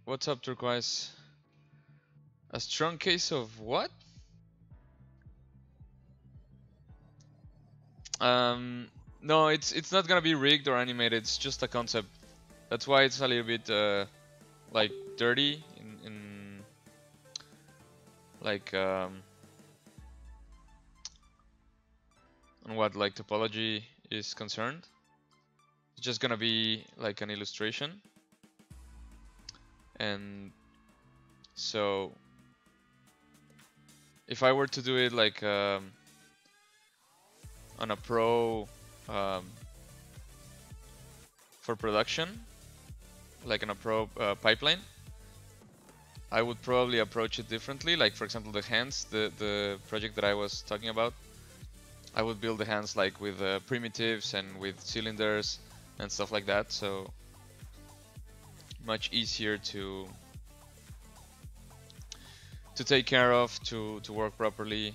What's up, Turquoise? A strong case of what? No, it's not gonna be rigged or animated. It's just a concept. That's why it's a little bit like dirty in like on what like topology is concerned. It's just gonna be like an illustration, and so if I were to do it like on a pro for production, like on a pro pipeline, I would probably approach it differently. Like for example, the hands, the project that I was talking about, I would build the hands like with primitives and with cylinders and stuff like that. So much easier to take care of, to work properly,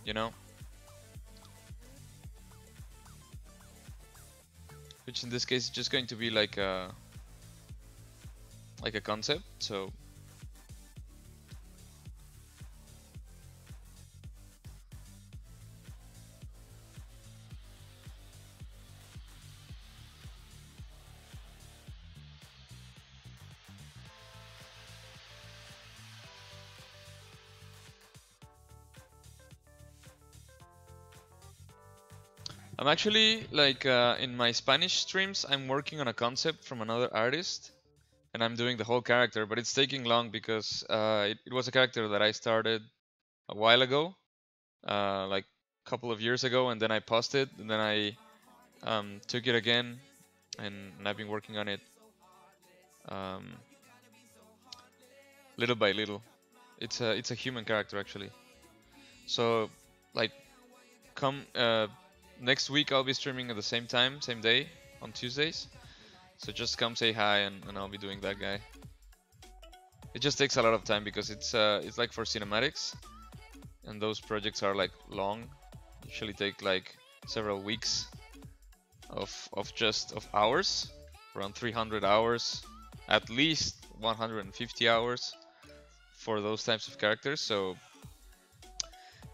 you know. Which in this case is just going to be like a concept. So I'm actually like in my Spanish streams, I'm working on a concept from another artist, and I'm doing the whole character, but it's taking long because it was a character that I started a while ago, like a couple of years ago, and then I paused it, and then I took it again, and I've been working on it little by little. It's a human character actually. So like come next week I'll be streaming at the same time, same day, on Tuesdays. So just come say hi, and I'll be doing that guy. It just takes a lot of time because it's like for cinematics, and those projects are like long. Usually take like several weeks of hours, around 300 hours, at least 150 hours for those types of characters. So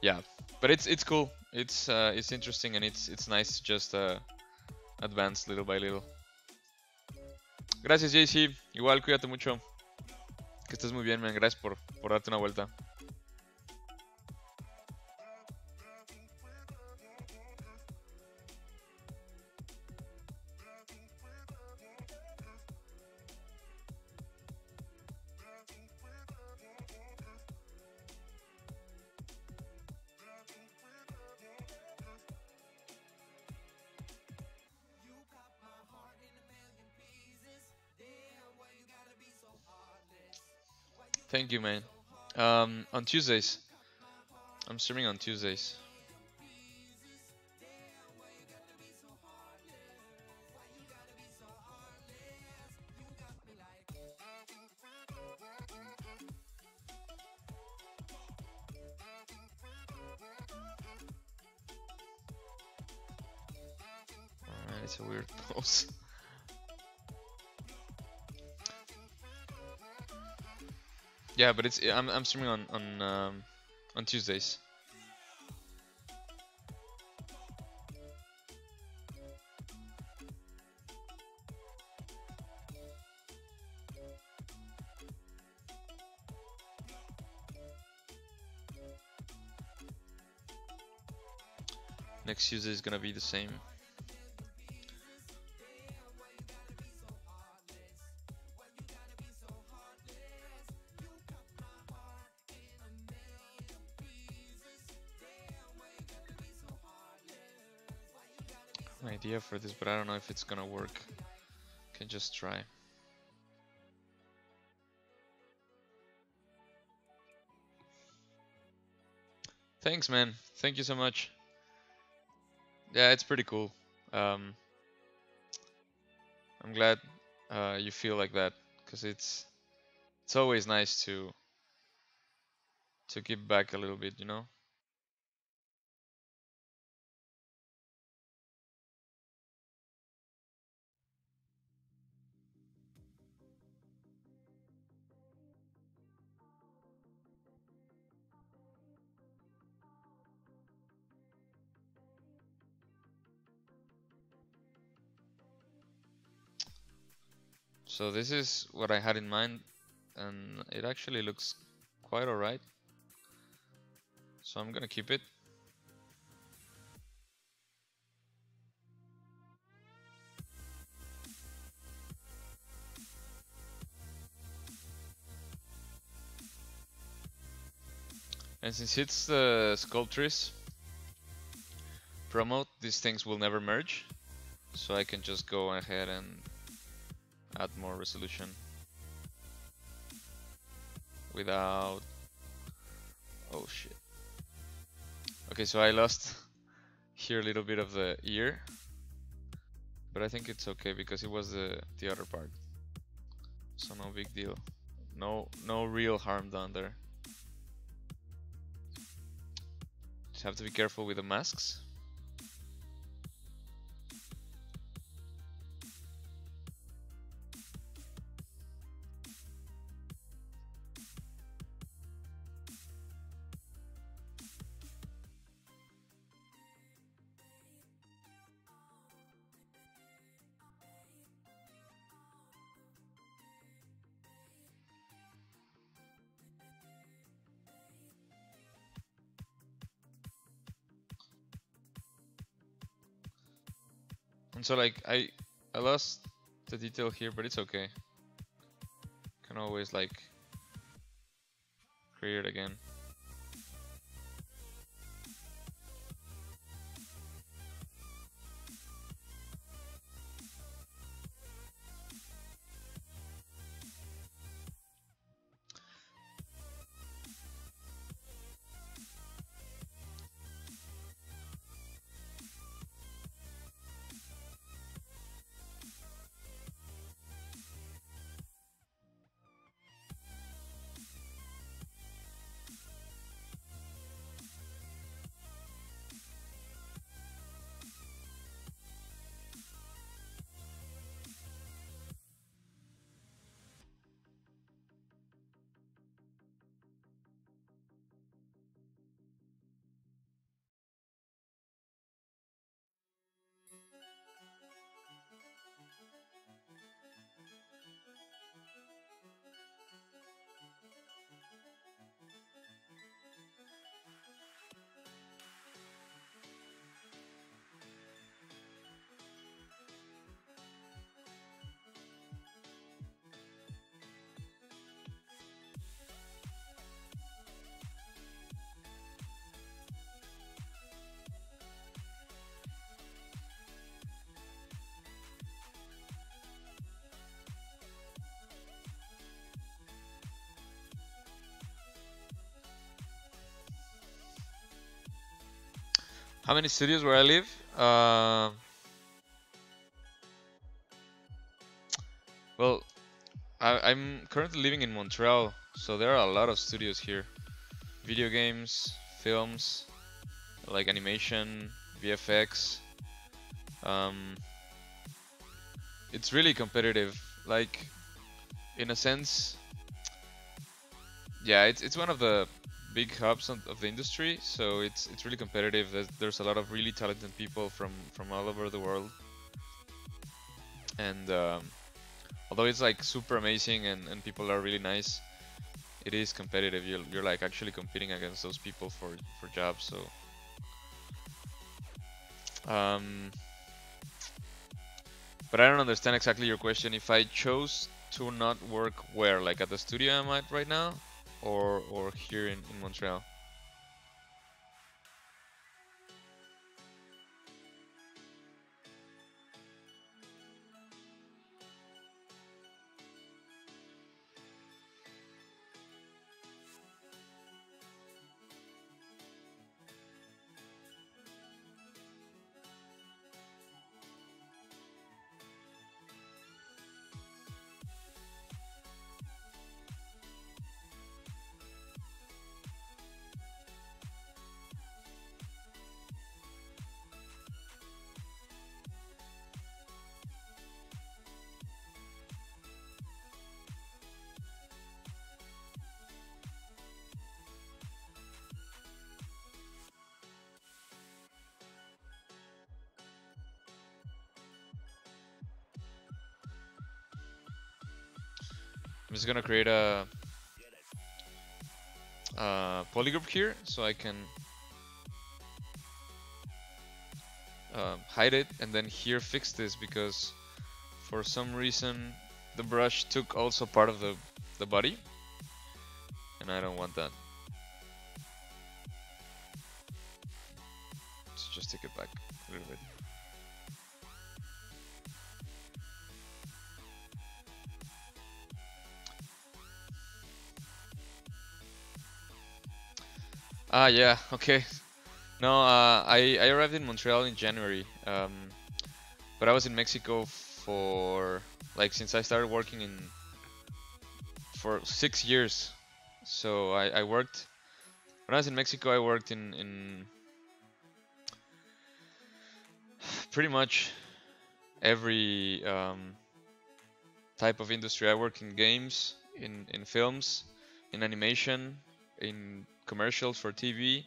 yeah, but it's cool. It's interesting, and it's nice to just advance little by little. Gracias, JC. Igual, cuídate mucho. Que estés muy bien, man. Gracias por darte una vuelta. Thank you, man. On Tuesdays. I'm streaming on Tuesdays. Alright, it's a weird pose. Yeah, but I'm streaming on Tuesdays. Next Tuesday is gonna be the same. An idea for this, but I don't know if it's gonna work. Can just try. Thanks, man. Thank you so much. Yeah, it's pretty cool. I'm glad you feel like that, because it's always nice to give back a little bit, you know. So this is what I had in mind, and it actually looks quite alright. So I'm gonna keep it. And since it's the Sculptris promote, these things will never merge. So I can just go ahead and add more resolution without... Oh shit. Okay, so I lost here a little bit of the ear, but I think it's okay because it was the other part. So no big deal. No real harm done there. Just have to be careful with the masks. And so like I lost the detail here, but it's okay. Can always like create it again. How many studios where I live? Well, I'm currently living in Montreal, so there are a lot of studios here. Video games, films, like animation, VFX. It's really competitive. Like, in a sense, yeah, it's one of the big hubs of the industry, so it's really competitive. There's a lot of really talented people from all over the world, and although it's like super amazing and people are really nice, it is competitive. You're like actually competing against those people for jobs. So but I don't understand exactly your question. If I chose to not work where, like at the studio I'm at right now, or here in Montreal? I'm just gonna create a polygroup here so I can hide it, and then here fix this because for some reason the brush took also part of the body, and I don't want that. Let's just take it back a little bit. Ah, yeah, okay. No, I arrived in Montreal in January, but I was in Mexico for, like, since I started working for 6 years. So I worked, when I was in Mexico, I worked in pretty much every type of industry. I work in games, in films, in animation, in commercials for TV,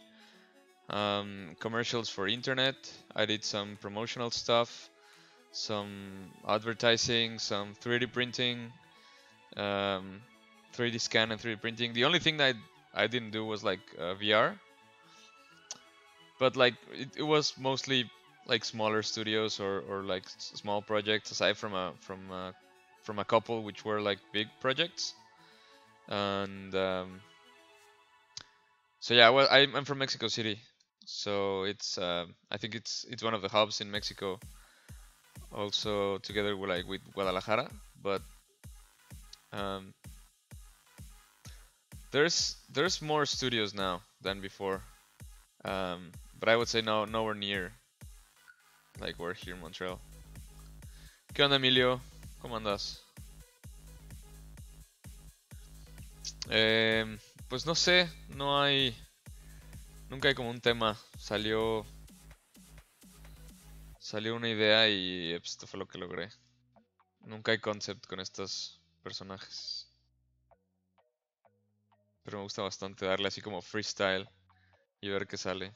commercials for internet. I did some promotional stuff, some advertising, some 3D printing, 3D scan and 3D printing. The only thing that I didn't do was like VR, but like it was mostly like smaller studios or like small projects, aside from a couple which were like big projects. And so yeah, well, I'm from Mexico City, so it's I think it's one of the hubs in Mexico, also together with like with Guadalajara. But um, there's more studios now than before, but I would say nowhere near like we're here in Montreal. ¿Qué onda, Emilio? ¿Cómo andas? Pues no sé, nunca hay como un tema. Salió una idea y pues, esto fue lo que logré. Nunca hay concept con estos personajes. Pero me gusta bastante darle así como freestyle y ver qué sale.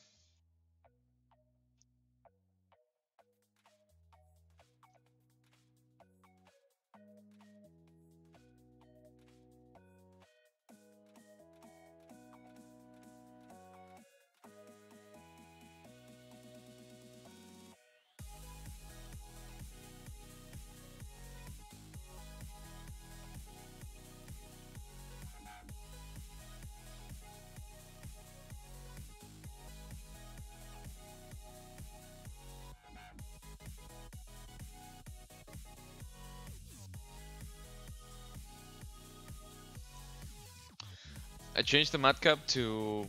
I changed the matcap to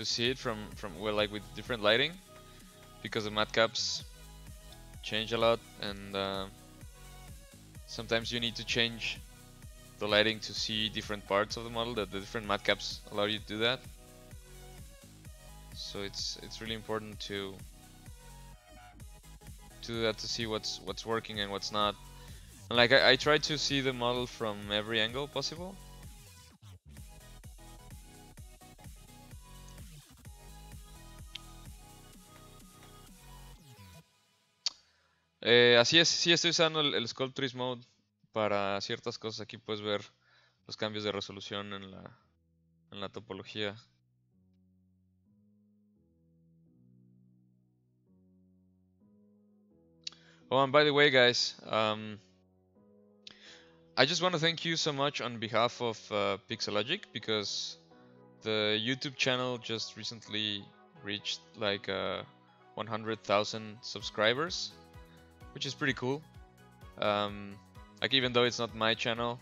see it from well, like with different lighting, because the matcaps change a lot, and sometimes you need to change the lighting to see different parts of the model. That the different matcaps allow you to do that. So it's really important to do that, to see what's working and what's not. And like I try to see the model from every angle possible. Así es, sí estoy usando el Sculpt Trees Mode para ciertas cosas. Aquí puedes ver los cambios de resolución en la topología. Oh, and by the way, guys, I just want to thank you so much on behalf of Pixelogic, because the YouTube channel just recently reached like 100,000 subscribers, which is pretty cool. Like, even though it's not my channel,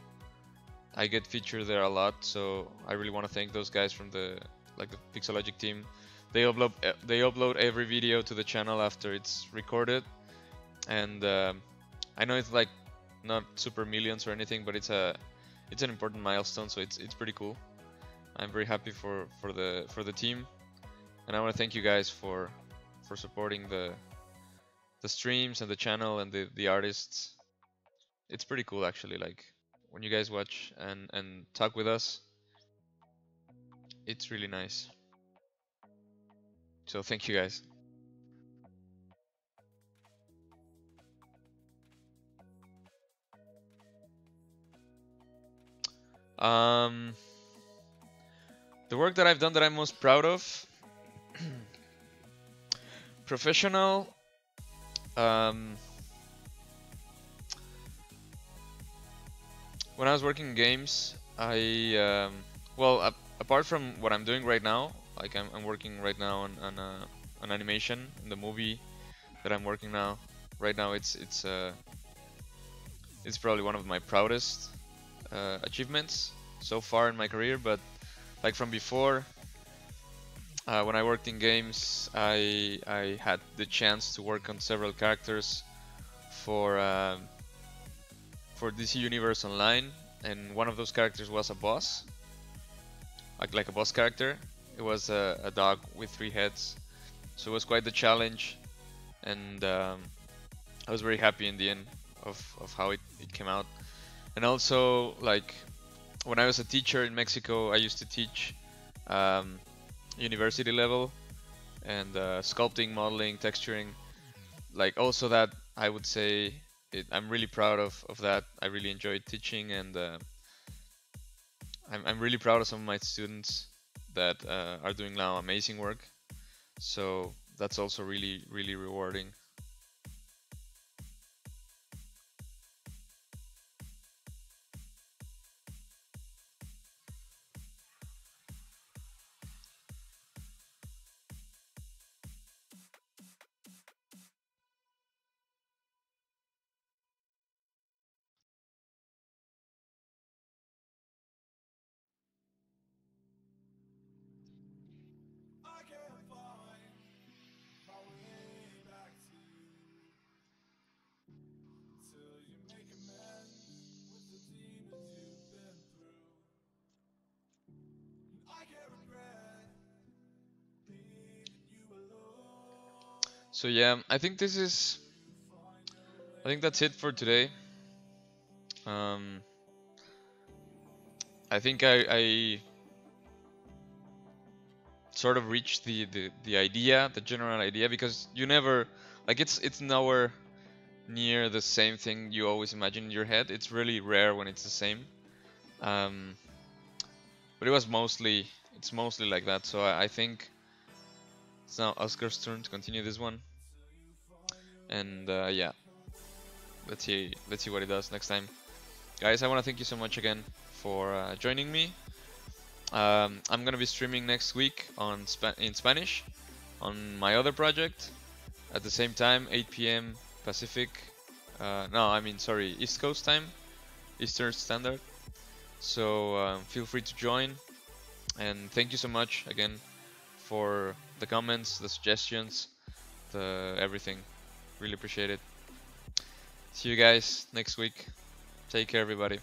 I get featured there a lot, so I really want to thank those guys from the Pixelogic team. They upload every video to the channel after it's recorded, and I know it's like not super millions or anything, but it's an important milestone, so it's pretty cool. I'm very happy for the team, and I want to thank you guys for supporting the streams and the channel and the artists. It's pretty cool, actually. Like, when you guys watch and talk with us, it's really nice. So thank you, guys. The work that I've done that I'm most proud of, professional. When I was working in games, well, apart from what I'm doing right now, like I'm working right now on an animation in the movie that I'm working now. Right now, it's probably one of my proudest achievements so far in my career. But like from before, when I worked in games, I had the chance to work on several characters for DC Universe Online, and one of those characters was a boss, like a boss character. It was a dog with 3 heads, so it was quite the challenge, and I was very happy in the end of how it came out. And also, like, when I was a teacher in Mexico, I used to teach university level and sculpting, modeling, texturing. Like, also that I would say I'm really proud of that. I really enjoyed teaching, and I'm really proud of some of my students that are doing now amazing work. So that's also really, really rewarding. I can't find my way back to you till you make amends with the demons you've been through. And I can't regret leaving you alone. So yeah, I think that's it for today. I think I sort of reached the idea, the general idea, because you never, like, it's nowhere near the same thing you always imagine in your head. It's really rare when it's the same. But it's mostly like that. So I think it's now Oscar's turn to continue this one. And yeah, let's see what he does next time. Guys, I want to thank you so much again for joining me. I'm gonna be streaming next week in Spanish on my other project at the same time, 8 p.m. Pacific. No, I mean, sorry, East Coast time, Eastern Standard. So feel free to join, and thank you so much again for the comments, the suggestions, the everything. Really appreciate it. See you guys next week. Take care, everybody.